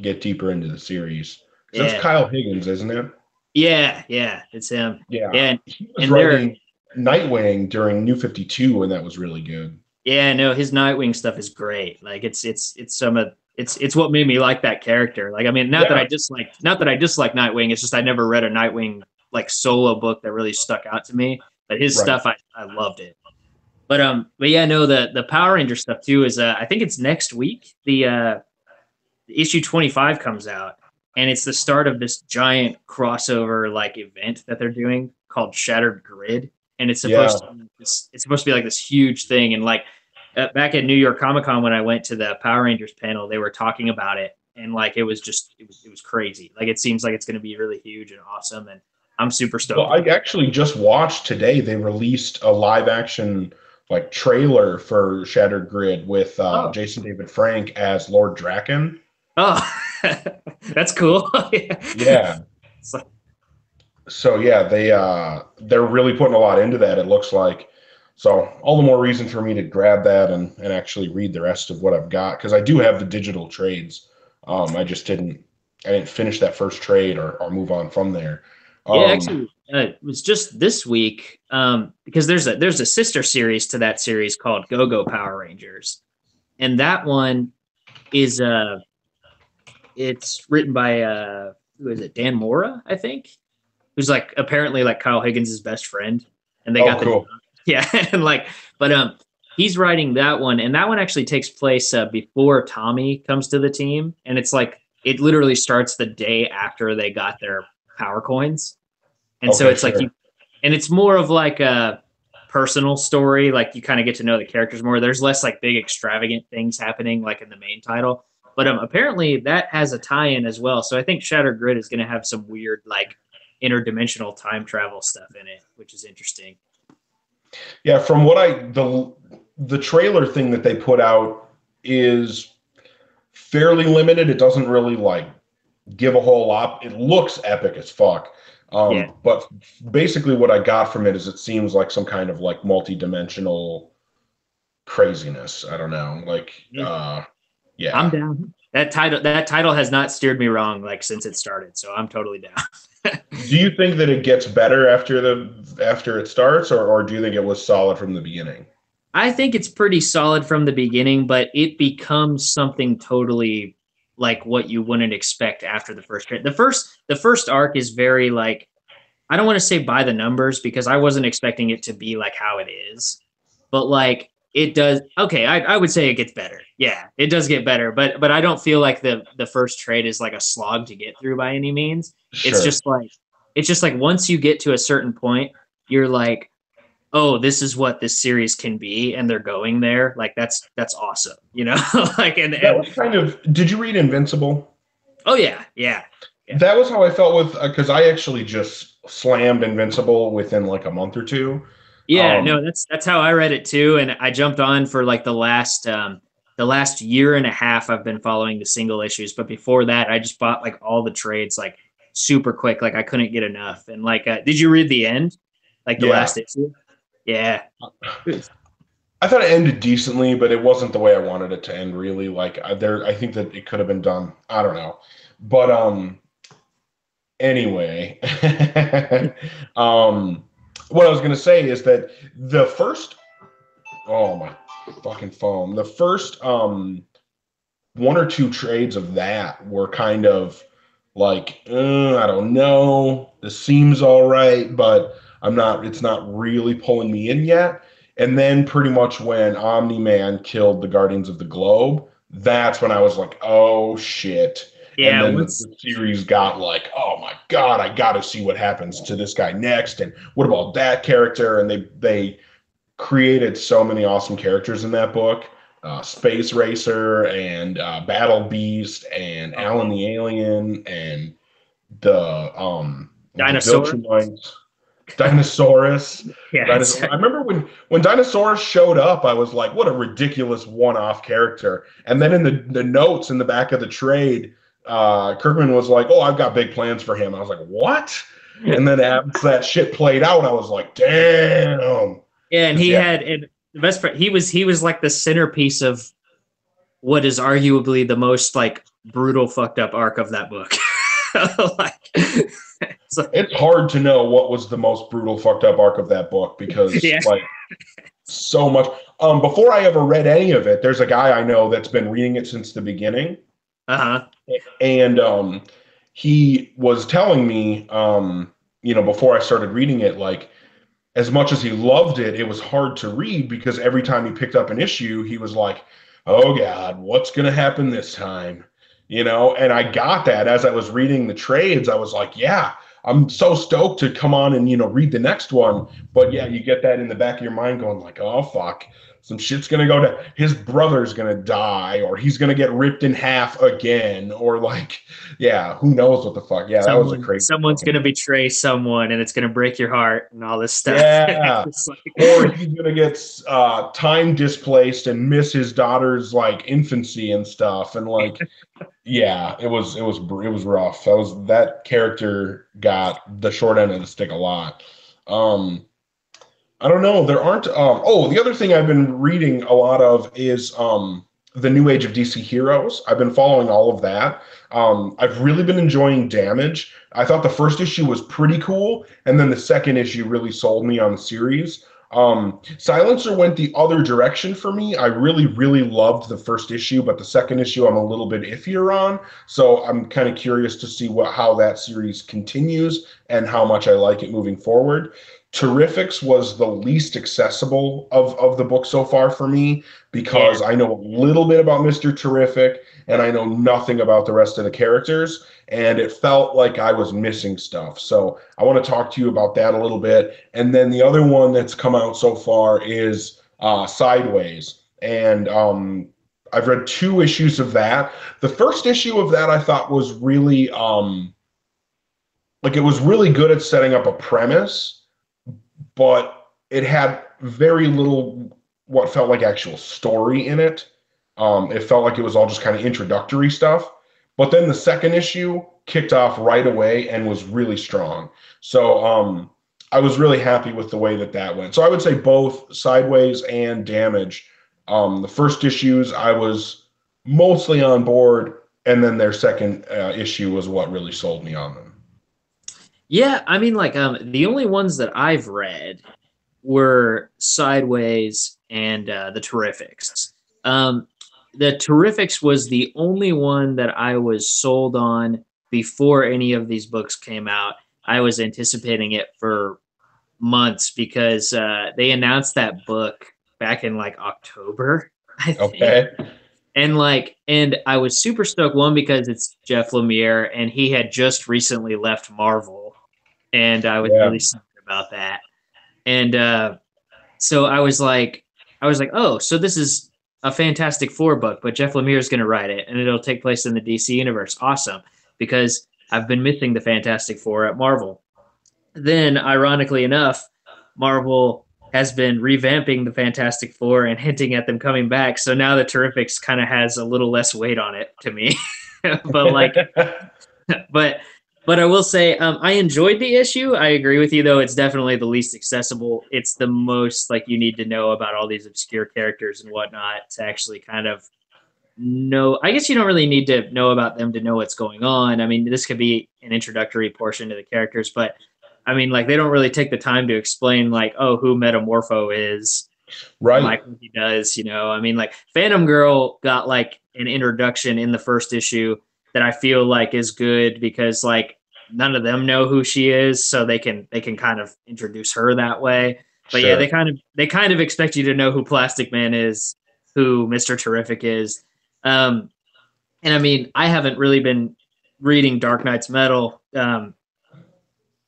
get deeper into the series. So it's Kyle Higgins, isn't it? Yeah, it's him. Yeah, and he was writing Nightwing during New 52, and that was really good. Yeah, no, his Nightwing stuff is great. Like it's what made me like that character. Like I mean, not that I dislike Nightwing. It's just I never read a Nightwing like solo book that really stuck out to me. But his stuff, I loved it. But yeah, no, the Power Ranger stuff too is I think it's next week. The issue 25 comes out. And it's the start of this giant crossover like event that they're doing called Shattered Grid, and it's supposed to be like this huge thing. And like back at New York Comic Con when I went to the Power Rangers panel, they were talking about it, and like it was crazy. Like it seems like it's going to be really huge and awesome, and I'm super stoked. Well, I actually just watched today. They released a live action like trailer for Shattered Grid with Jason David Frank as Lord Draken. Oh, that's cool. Yeah. So yeah, they're really putting a lot into that, it looks like. So all the more reason for me to grab that and actually read the rest of what I've got, because I do have the digital trades. I didn't finish that first trade or move on from there. Actually, it was just this week because there's a sister series to that series called Go-Go Power Rangers, and that one is it's written by who is it? Dan Mora, I think, who's like apparently like Kyle Higgins' best friend, and they got cool. And like, but he's writing that one, and that one actually takes place before Tommy comes to the team, and it's like it literally starts the day after they got their power coins, and so it's like and it's more of like a personal story, like you kind of get to know the characters more. There's less like big extravagant things happening like in the main title. But apparently that has a tie-in as well. So I think Shattered Grid is going to have some weird like interdimensional time travel stuff in it, which is interesting. Yeah, from what the trailer thing that they put out is fairly limited. It doesn't really like give a whole lot. It looks epic as fuck. Yeah. But basically what I got from it is it seems like some kind of like multi-dimensional craziness. I don't know. Like I'm yeah. down. That title has not steered me wrong like since it started, so I'm totally down. Do you think that it gets better after it starts, or do you think it was solid from the beginning? I think it's pretty solid from the beginning, but it becomes something totally like what you wouldn't expect after the first trade. The first arc is very like I don't want to say by the numbers because I wasn't expecting it to be like how it is, but like it does. Okay, I would say it gets better. Yeah, it does get better, but I don't feel like the first trade is like a slog to get through by any means. It's Sure. just like once you get to a certain point, you're like, oh, this is what this series can be, and they're going there. Like that's awesome, you know. Like That was kind of. Did you read Invincible? oh yeah, yeah, yeah. That was how I felt with because I actually just slammed Invincible within like a month or two. Yeah, Um, no, that's how I read it too, and I jumped on for like the last year and a half. I've been following the single issues, but before that, I just bought like all the trades like super quick. Like I couldn't get enough. And like, did you read the end, like the yeah, last issue? Yeah, I thought it ended decently, but it wasn't the way I wanted it to end. Really, like I think that it could have been done. I don't know, but anyway, what I was gonna say is that the first. Oh my fucking phone! The first one or two trades of that were kind of like, I don't know, this seems all right, but I'm not. It's not really pulling me in yet. And then pretty much when Omni Man killed the Guardians of the Globe, that's when I was like, oh shit. And yeah. then Once the series got like, oh my god, I got to see what happens to this guy next, and what about that character? And they created so many awesome characters in that book. Space Racer and Battle Beast and Alan the Alien and the dinosaur, Viltrumites, Dinosaurus. yeah, Dinosaur. I remember when Dinosaurus showed up, I was like, what a ridiculous one-off character. And then in the notes in the back of the trade, Kirkman was like, oh, I've got big plans for him. I was like, what? And then as that shit played out, I was like, damn. yeah. And he Yeah, had and the best part, he was like the centerpiece of what is arguably the most like brutal, fucked up arc of that book. Like, so, it's hard to know what was the most brutal, fucked up arc of that book because yeah. like so much. Before I ever read any of it, there's a guy I know that's been reading it since the beginning, Uh-huh. and he was telling me, before I started reading it, like as much as he loved it, it was hard to read because every time he picked up an issue, he was like, "Oh God, what's going to happen this time?" And I got that as I was reading the trades. I was like, "Yeah, I'm so stoked to come on and read the next one." But yeah, you get that in the back of your mind, going like, "Oh fuck, some shit's gonna go to his brother's gonna die, or he's gonna get ripped in half again, or like, yeah, who knows what the fuck." Yeah, that was a crazy. Someone's Fucking gonna betray someone, and it's gonna break your heart, and all this stuff. yeah. Like, Or he's gonna get time displaced and miss his daughter's like infancy and stuff, and like, yeah, it was rough. That character got the short end of the stick a lot. Um, I don't know. There aren't. The other thing I've been reading a lot of is the New Age of DC Heroes. I've been following all of that. I've really been enjoying Damage. I thought the first issue was pretty cool, and then the second issue really sold me on the series. Silencer went the other direction for me. I really, really loved the first issue, but the second issue I'm a little bit iffier on. So I'm kind of curious to see how that series continues and how much I like it moving forward. Terrifics was the least accessible of the book so far for me yeah, because I know a little bit about Mr. Terrific and I know nothing about the rest of the characters, and it felt like I was missing stuff. So I want to talk to you about that a little bit. And then the other one that's come out so far is Sideways. And I've read 2 issues of that. The first issue of that I thought was really like it was really good at setting up a premise, but it had very little what felt like actual story in it. It felt like it was all just kind of introductory stuff. But then the second issue kicked off right away and was really strong. So I was really happy with the way that that went. So I would say both Sideways and Damage. The first issues I was mostly on board, and then their second issue was what really sold me on them. Yeah, I mean, like, the only ones that I've read were Sideways and the Terrifics. Um, the Terrifics was the only one that I was sold on before any of these books came out. I was anticipating it for months because they announced that book back in like October, I think. Okay. And I was super stoked, one, because it's Jeff Lemire and he had just recently left Marvel, and I was Yeah. really stoked about that. And so I was like, oh, so this is a Fantastic Four book, but Jeff Lemire is going to write it, and it'll take place in the DC universe. Awesome, because I've been missing the Fantastic Four at Marvel. Then, ironically enough, Marvel has been revamping the Fantastic Four and hinting at them coming back. So now the Terrifics kind of has a little less weight on it to me. But like, but but I will say I enjoyed the issue. I agree with you though; it's definitely the least accessible. It's the most like you need to know about all these obscure characters and whatnot to actually kind of know. I guess you don't really need to know about them to know what's going on. I mean, this could be an introductory portion to the characters, but I mean, like they don't really take the time to explain like, oh, who Metamorpho is, Right. like what he does. I mean, like Phantom Girl got like an introduction in the first issue that I feel like is good because like none of them know who she is, so they can kind of introduce her that way. But yeah, Sure. they kind of expect you to know who Plastic Man is, who Mr. Terrific is. Um, and I mean, I haven't really been reading Dark Knight's Metal.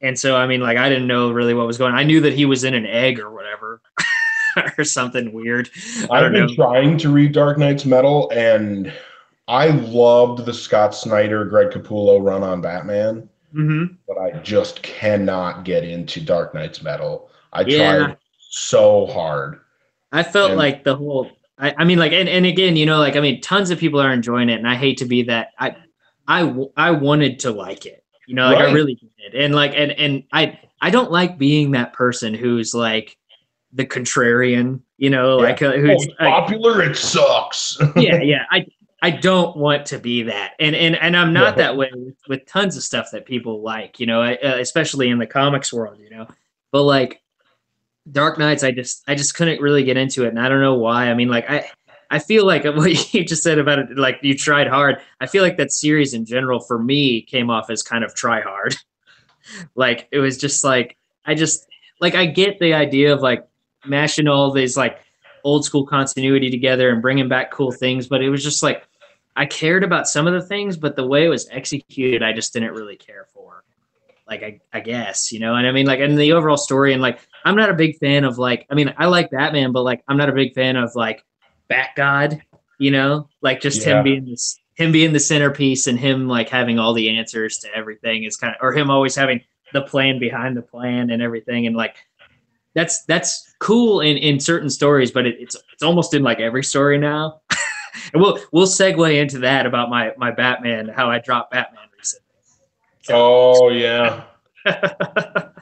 And so, I mean, like, I didn't know really what was going on. I knew that he was in an egg or whatever, or something weird. I I've don't been know. trying to read Dark Knight's Metal, and I loved the Scott Snyder, Greg Capullo run on Batman, Hmm. but I just cannot get into Dark Knight's Metal. I Yeah, tried so hard. I felt And like the whole. I mean, like, and again, like, I mean, tons of people are enjoying it, and I hate to be that. I wanted to like it, like I right. really did, and like, and I don't like being that person who's like the contrarian, Yeah. like Oh, who's it's like, popular. It sucks. yeah. I don't want to be that, and I'm not Yeah. that way with tons of stuff that people like, especially in the comics world, But like Dark Knights, I just couldn't really get into it, and I don't know why. I mean, like I feel like what you just said about it, like you tried hard. I feel like that series in general for me came off as kind of try hard. Like it was just like I just like I get the idea of like mashing all these like old school continuity together and bringing back cool things, but it was just like I cared about some of the things, but the way it was executed, I just didn't really care for. Like I guess, and I mean like in the overall story and like I'm not a big fan of like I mean I like Batman, but like I'm not a big fan of like Bat God, like just Yeah. him being the centerpiece and him like having all the answers to everything is kind of or him always having the plan behind the plan and everything and like that's cool in certain stories, but it's almost in like every story now. And we'll segue into that about my Batman, how I dropped Batman recently. So Oh, yeah.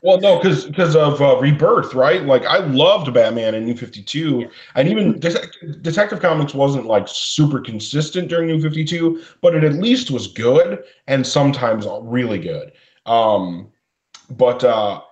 Well, no, because of Rebirth, right? Like I loved Batman in New yeah. 52, and even Detective Comics wasn't like super consistent during New 52, but it at least was good and sometimes really good. Um, but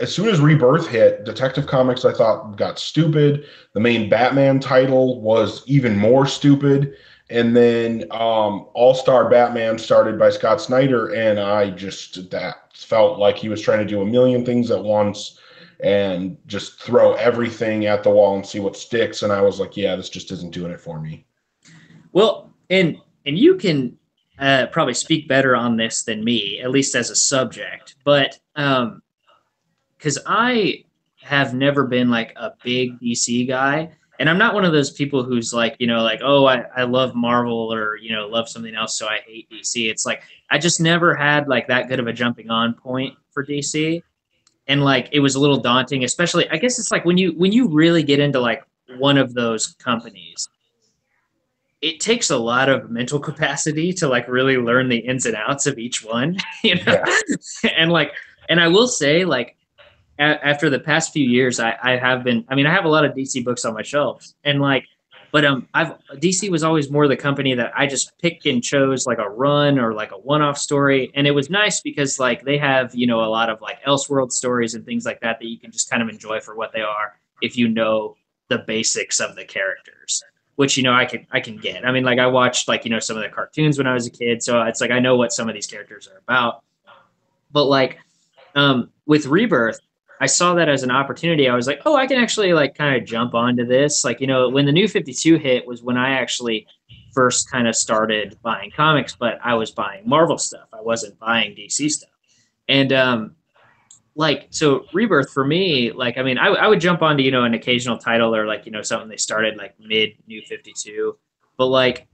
as soon as Rebirth hit, Detective Comics I thought got stupid. The main Batman title was even more stupid. And then All Star Batman started by Scott Snyder, and I just that felt like he was trying to do a million things at once and just throw everything at the wall and see what sticks. And I was like, yeah, this just isn't doing it for me. Well, and you can probably speak better on this than me, at least as a subject. But because I have never been like a big DC guy, And I'm not one of those people who's like, like, oh, I love Marvel or, love something else, so I hate DC. It's like I just never had like that good of a jumping on point for DC. And like it was a little daunting, especially I guess it's like when you really get into like one of those companies, it takes a lot of mental capacity to like really learn the ins and outs of each one, you know? Yeah. And like, and I will say, like, after the past few years, I have been. I mean, I have a lot of DC books on my shelves, and like, but I've DC was always more the company that I just picked and chose like a run or like a one-off story, and it was nice because like they have a lot of like Elseworld stories and things like that that you can just kind of enjoy for what they are if you know the basics of the characters, which I can get. I mean, like I watched like some of the cartoons when I was a kid, so it's like I know what some of these characters are about, but like with Rebirth, I saw that as an opportunity. I was like, oh, I can actually like kind of jump onto this. Like, when the new 52 hit was when I actually first kind of started buying comics, but I was buying Marvel stuff. I wasn't buying DC stuff. And like, so Rebirth for me, like, I mean, I would jump onto, an occasional title or like, something they started like mid new 52. But like,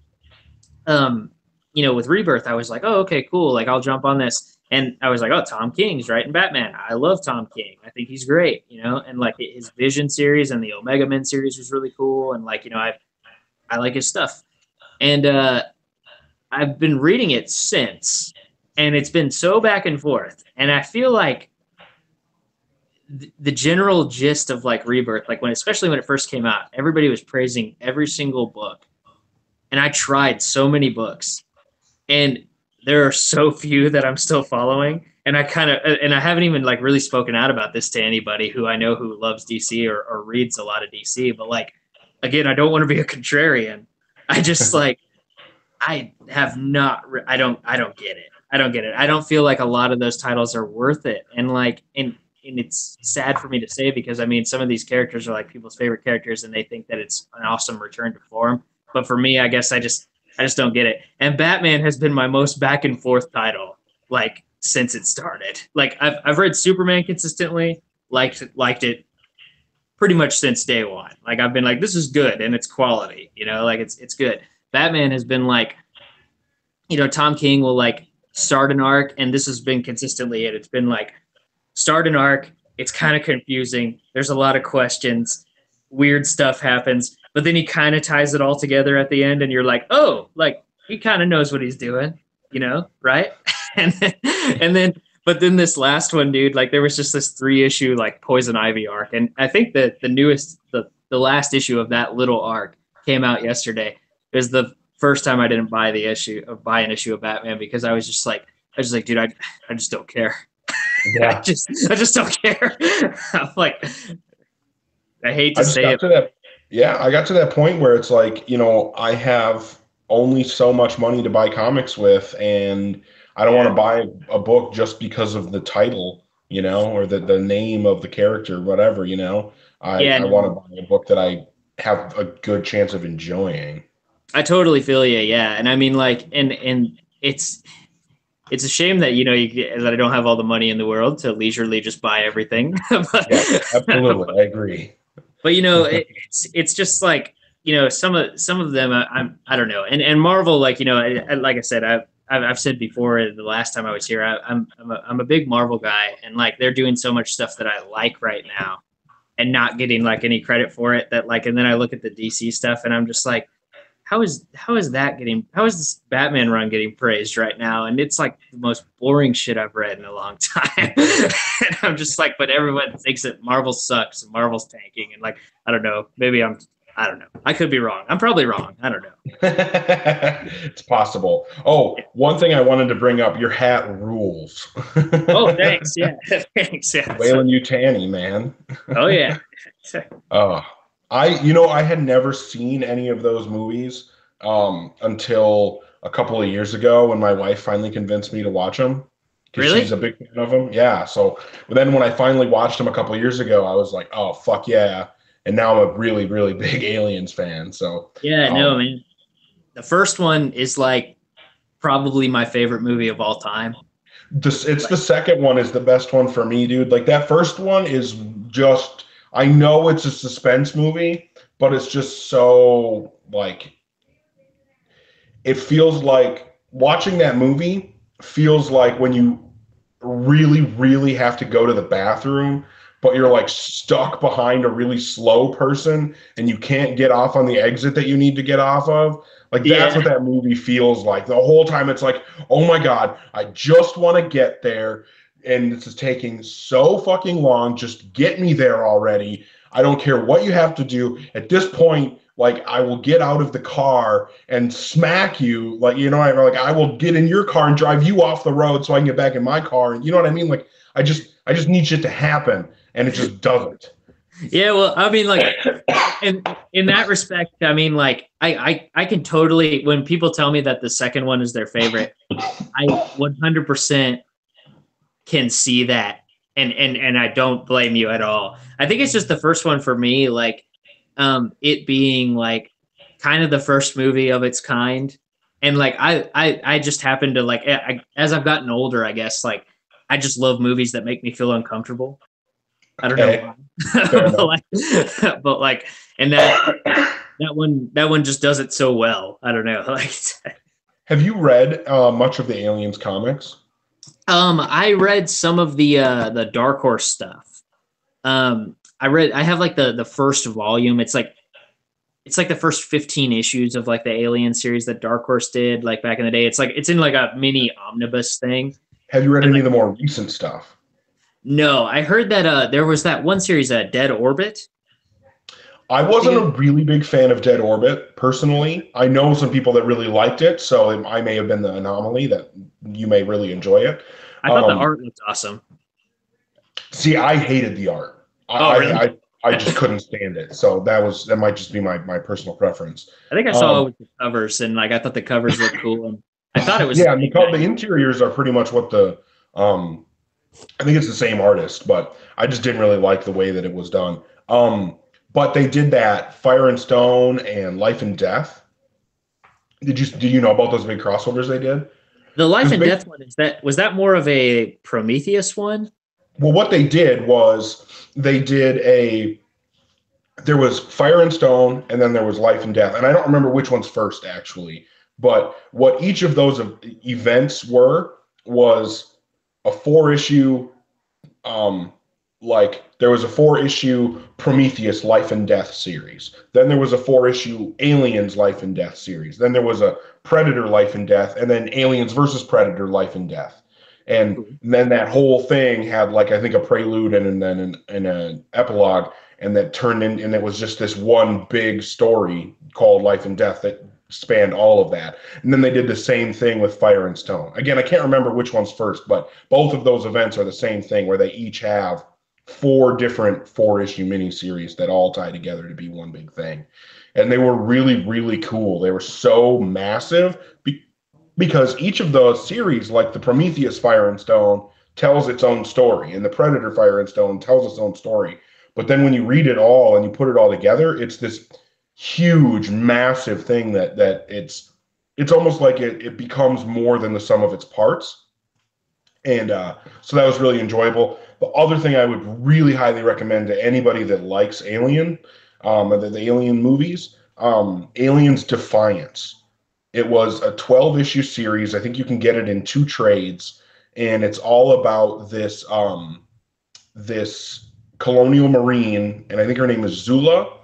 um, with Rebirth, I was like, oh, okay, cool. Like, I'll jump on this. And I was like, oh, Tom King's writing Batman. I love Tom King. I think he's great, And like his Vision series and the Omega Men series was really cool. And like, I like his stuff. And I've been reading it since, and it's been so back and forth. And I feel like the general gist of like Rebirth, like especially when it first came out, everybody was praising every single book. And I tried so many books, and there are so few that I'm still following. And I haven't even like really spoken out about this to anybody who I know who loves DC or reads a lot of DC. But like, again, I don't want to be a contrarian. I just like, I have not, I don't get it. I don't get it. I don't feel like a lot of those titles are worth it. And like, and it's sad for me to say because I mean, some of these characters are like people's favorite characters and they think that it's an awesome return to form. But for me, I guess I just don't get it. And Batman has been my most back and forth title, like since it started. Like I've read Superman consistently, liked it pretty much since day one. Like I've been like, this is good and it's quality, like it's good. Batman has been like, Tom King will like start an arc, and this has been consistently it. It's been like start an arc. It's kind of confusing. There's a lot of questions. Weird stuff happens, but then he kind of ties it all together at the end, and you're like, oh, like he kind of knows what he's doing, right? But then this last one, dude, like there was just this 3-issue like Poison Ivy arc, and I think that the last issue of that little arc came out yesterday. It was the first time I didn't buy an issue of Batman because I was just like, dude, I just don't care. Yeah. I just don't care. I'm like, I hate to say it. I got to that point where it's like, I have only so much money to buy comics with, and I don't want to buy a book just because of the title, or the name of the character, whatever, I want to buy a book that I have a good chance of enjoying. I totally feel you. Yeah. And I mean, like, and it's a shame that, that I don't have all the money in the world to leisurely just buy everything. Yeah, absolutely. I agree. But, it's just like, some of them I don't know. And Marvel, like, like I said, I've said before the last time I was here, I'm a big Marvel guy, and like they're doing so much stuff that I like right now and not getting like any credit for it that like, and then I look at the DC stuff and I'm just like, how is this Batman run getting praised right now? And it's like the most boring shit I've read in a long time. And I'm just like, but everyone thinks that Marvel sucks and Marvel's tanking. And like, I don't know, I don't know. I could be wrong. I'm probably wrong. I don't know. It's possible. Oh, one thing I wanted to bring up, your hat rules. Oh, thanks. Yeah. Thanks. Yeah. Weyland-Yutani, man. Oh yeah. I had never seen any of those movies until a couple of years ago when my wife finally convinced me to watch them. Really? She's a big fan of them. Yeah. So then when I finally watched them a couple of years ago, I was like, oh, fuck yeah. And now I'm a really, really big Aliens fan. So yeah, no, man. The first one is like probably my favorite movie of all time. The second one is the best one for me, dude. Like that first one is just, I know it's a suspense movie, but it's just so like it feels like watching that movie feels like when you really, really have to go to the bathroom, but you're like stuck behind a really slow person and you can't get off on the exit that you need to get off of. Like that's Yeah. what that movie feels like. The whole time it's like, oh my God, I just want to get there. And this is taking so fucking long. Just get me there already. I don't care what you have to do. At this point, like I will get out of the car and smack you, like like I will get in your car and drive you off the road so I can get back in my car, and you know what I mean. Like I just need shit to happen, and it just doesn't. Yeah, well, I mean, like, in that respect, I mean, like, I can totally, when people tell me that the second one is their favorite, I 100% can see that, and I don't blame you at all. I think it's just the first one for me, like, it being like kind of the first movie of its kind, and like I just happen to like, as I've gotten older, I guess, like, I just love movies that make me feel uncomfortable. I don't know Okay, why, fair but enough. like, but like, and that one just does it so well. I don't know. Like, Have you read much of the Aliens comics? I read some of the Dark Horse stuff. I have like the first volume. It's like the first 15 issues of like the Alien series that Dark Horse did like back in the day. It's like it's in like a mini omnibus thing. Have you read And any like, of the more recent stuff? no, I heard that there was that one series, Dead Orbit. I wasn't a really big fan of Dead Orbit personally. I know some people that really liked it, so I may have been the anomaly that you may really enjoy it. I thought the Um, art looked awesome. See, I hated the art. Oh, I, really? I I I just couldn't stand it. So that might just be my personal preference. I think I saw it Um, with the covers, and like I thought the covers looked cool, and I thought it was the yeah, and same guy. the interiors are pretty much what the I think it's the same artist, but I just didn't really like the way that it was done. But they did that Fire and Stone and Life and Death. Did you know about those big crossovers they did? The Life Because and Death one, was that more of a Prometheus one? well, what they did was they did a there was Fire and Stone, and then there was Life and Death, and I don't remember which one's first actually. But what each of those events were was a four issue um like there was a four issue Prometheus Life and Death series. Then there was a four issue Aliens Life and Death series. Then there was a Predator Life and Death, and then Aliens versus Predator Life and Death. And Cool. then that whole thing had like I think a prelude and then an epilogue, and that turned in and it was just this one big story called Life and Death that spanned all of that. And then they did the same thing with Fire and Stone. Again, I can't remember which one's first, but both of those events are the same thing where they each have four different four-issue miniseries that all tie together to be one big thing. And they were really, really cool. They were so massive because each of the series, like the Prometheus Fire and Stone, tells its own story, and the Predator Fire and Stone tells its own story. But then when you read it all and you put it all together, it's this huge, massive thing that it's almost like it becomes more than the sum of its parts. And so that was really enjoyable. The other thing I would really highly recommend to anybody that likes Alien, the Alien movies, Aliens Defiance. It was a 12 issue series. I think you can get it in two trades, and it's all about this colonial marine, and I think her name is Zula,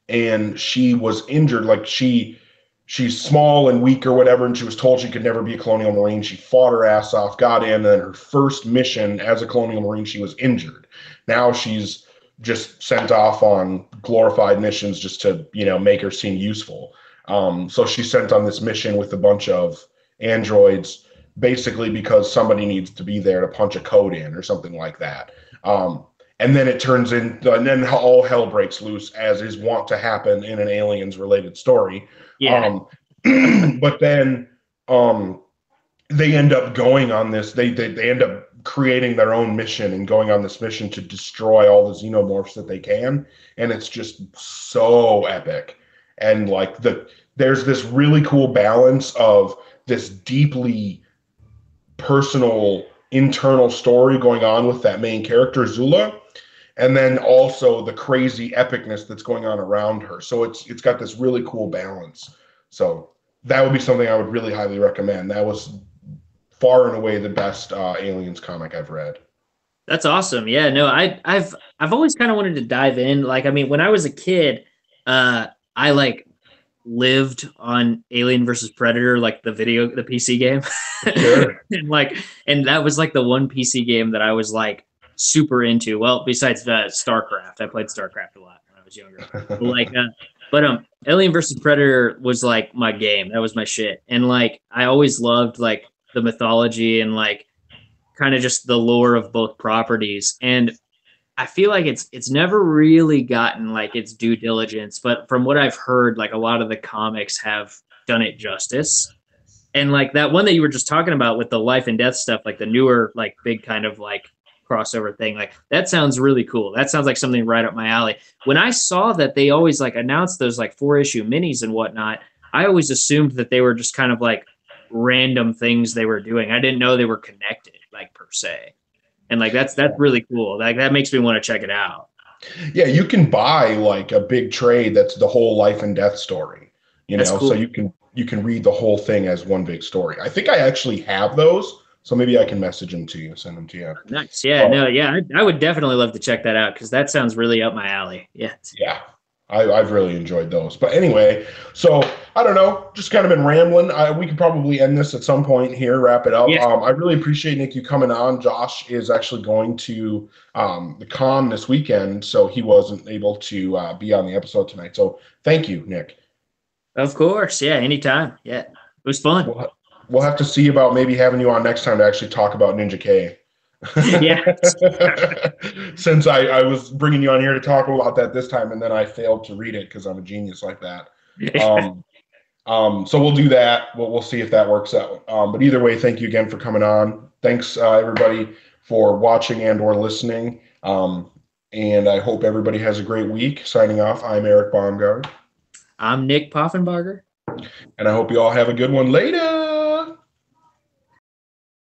and she was injured. Like she's small and weak or whatever, and she was told she could never be a colonial marine. She fought her ass off, got in, and then her first mission as a colonial marine, she was injured. Now she's just sent off on glorified missions just to make her seem useful. So she's sent on this mission with a bunch of androids, basically because somebody needs to be there to punch a code in or something like that. And then it turns in, and then all hell breaks loose, as is wont to happen in an aliens related story. Yeah. But then they end up going on this. They end up creating their own mission and going on this mission to destroy all the xenomorphs that they can, and it's just so epic. And like there's this really cool balance of this deeply personal internal story going on with that main character Zula, and then also the crazy epicness that's going on around her. So it's got this really cool balance. So that would be something I would really highly recommend. That was far and away the best Aliens comic I've read. That's awesome. Yeah, no, I've always kind of wanted to dive in. Like, I mean, when I was a kid, I like lived on Alien versus Predator, like the PC game. Sure. And that was like the one PC game that I was like super into. Well, besides StarCraft, I played StarCraft a lot when I was younger. But Alien versus Predator was like my game. That was my shit. And like I always loved like the mythology and like kind of just the lore of both properties. And I feel like it's never really gotten like its due diligence, but from what I've heard, like a lot of the comics have done it justice. And like that one that you were just talking about with the life and death stuff, like the newer, like big kind of like crossover thing, like that sounds really cool. That sounds like something right up my alley. When I saw that they always like announced those like 4-issue minis and whatnot, I always assumed that they were just kind of like random things they were doing. I didn't know they were connected, like per se. And like that's really cool. Like that makes me want to check it out. Yeah, you can buy like a big trade that's the whole life and death story, That's cool. so you can read the whole thing as one big story. I think I actually have those, so maybe I can message them to you, send them to you. Nice. Yeah, no, yeah, I would definitely love to check that out because that sounds really up my alley. Yeah. Yeah, I've really enjoyed those. But anyway, so I don't know, just kind of been rambling. We could probably end this at some point here, wrap it up. Yeah. I really appreciate, Nick, you coming on. Josh is actually going to the con this weekend, so he wasn't able to be on the episode tonight. So thank you, Nick. Of course. Yeah, anytime. Yeah. It was fun. We'll have to see about maybe having you on next time to actually talk about Ninja K. Yeah. Since I was bringing you on here to talk about that this time, and then I failed to read it because I'm a genius like that. So we'll do that. We'll see if that works out. But either way, thank you again for coming on. Thanks, everybody, for watching and or listening. And I hope everybody has a great week. Signing off, I'm Eric Baumgart. I'm Nick Poffenbarger. And I hope you all have a good one later.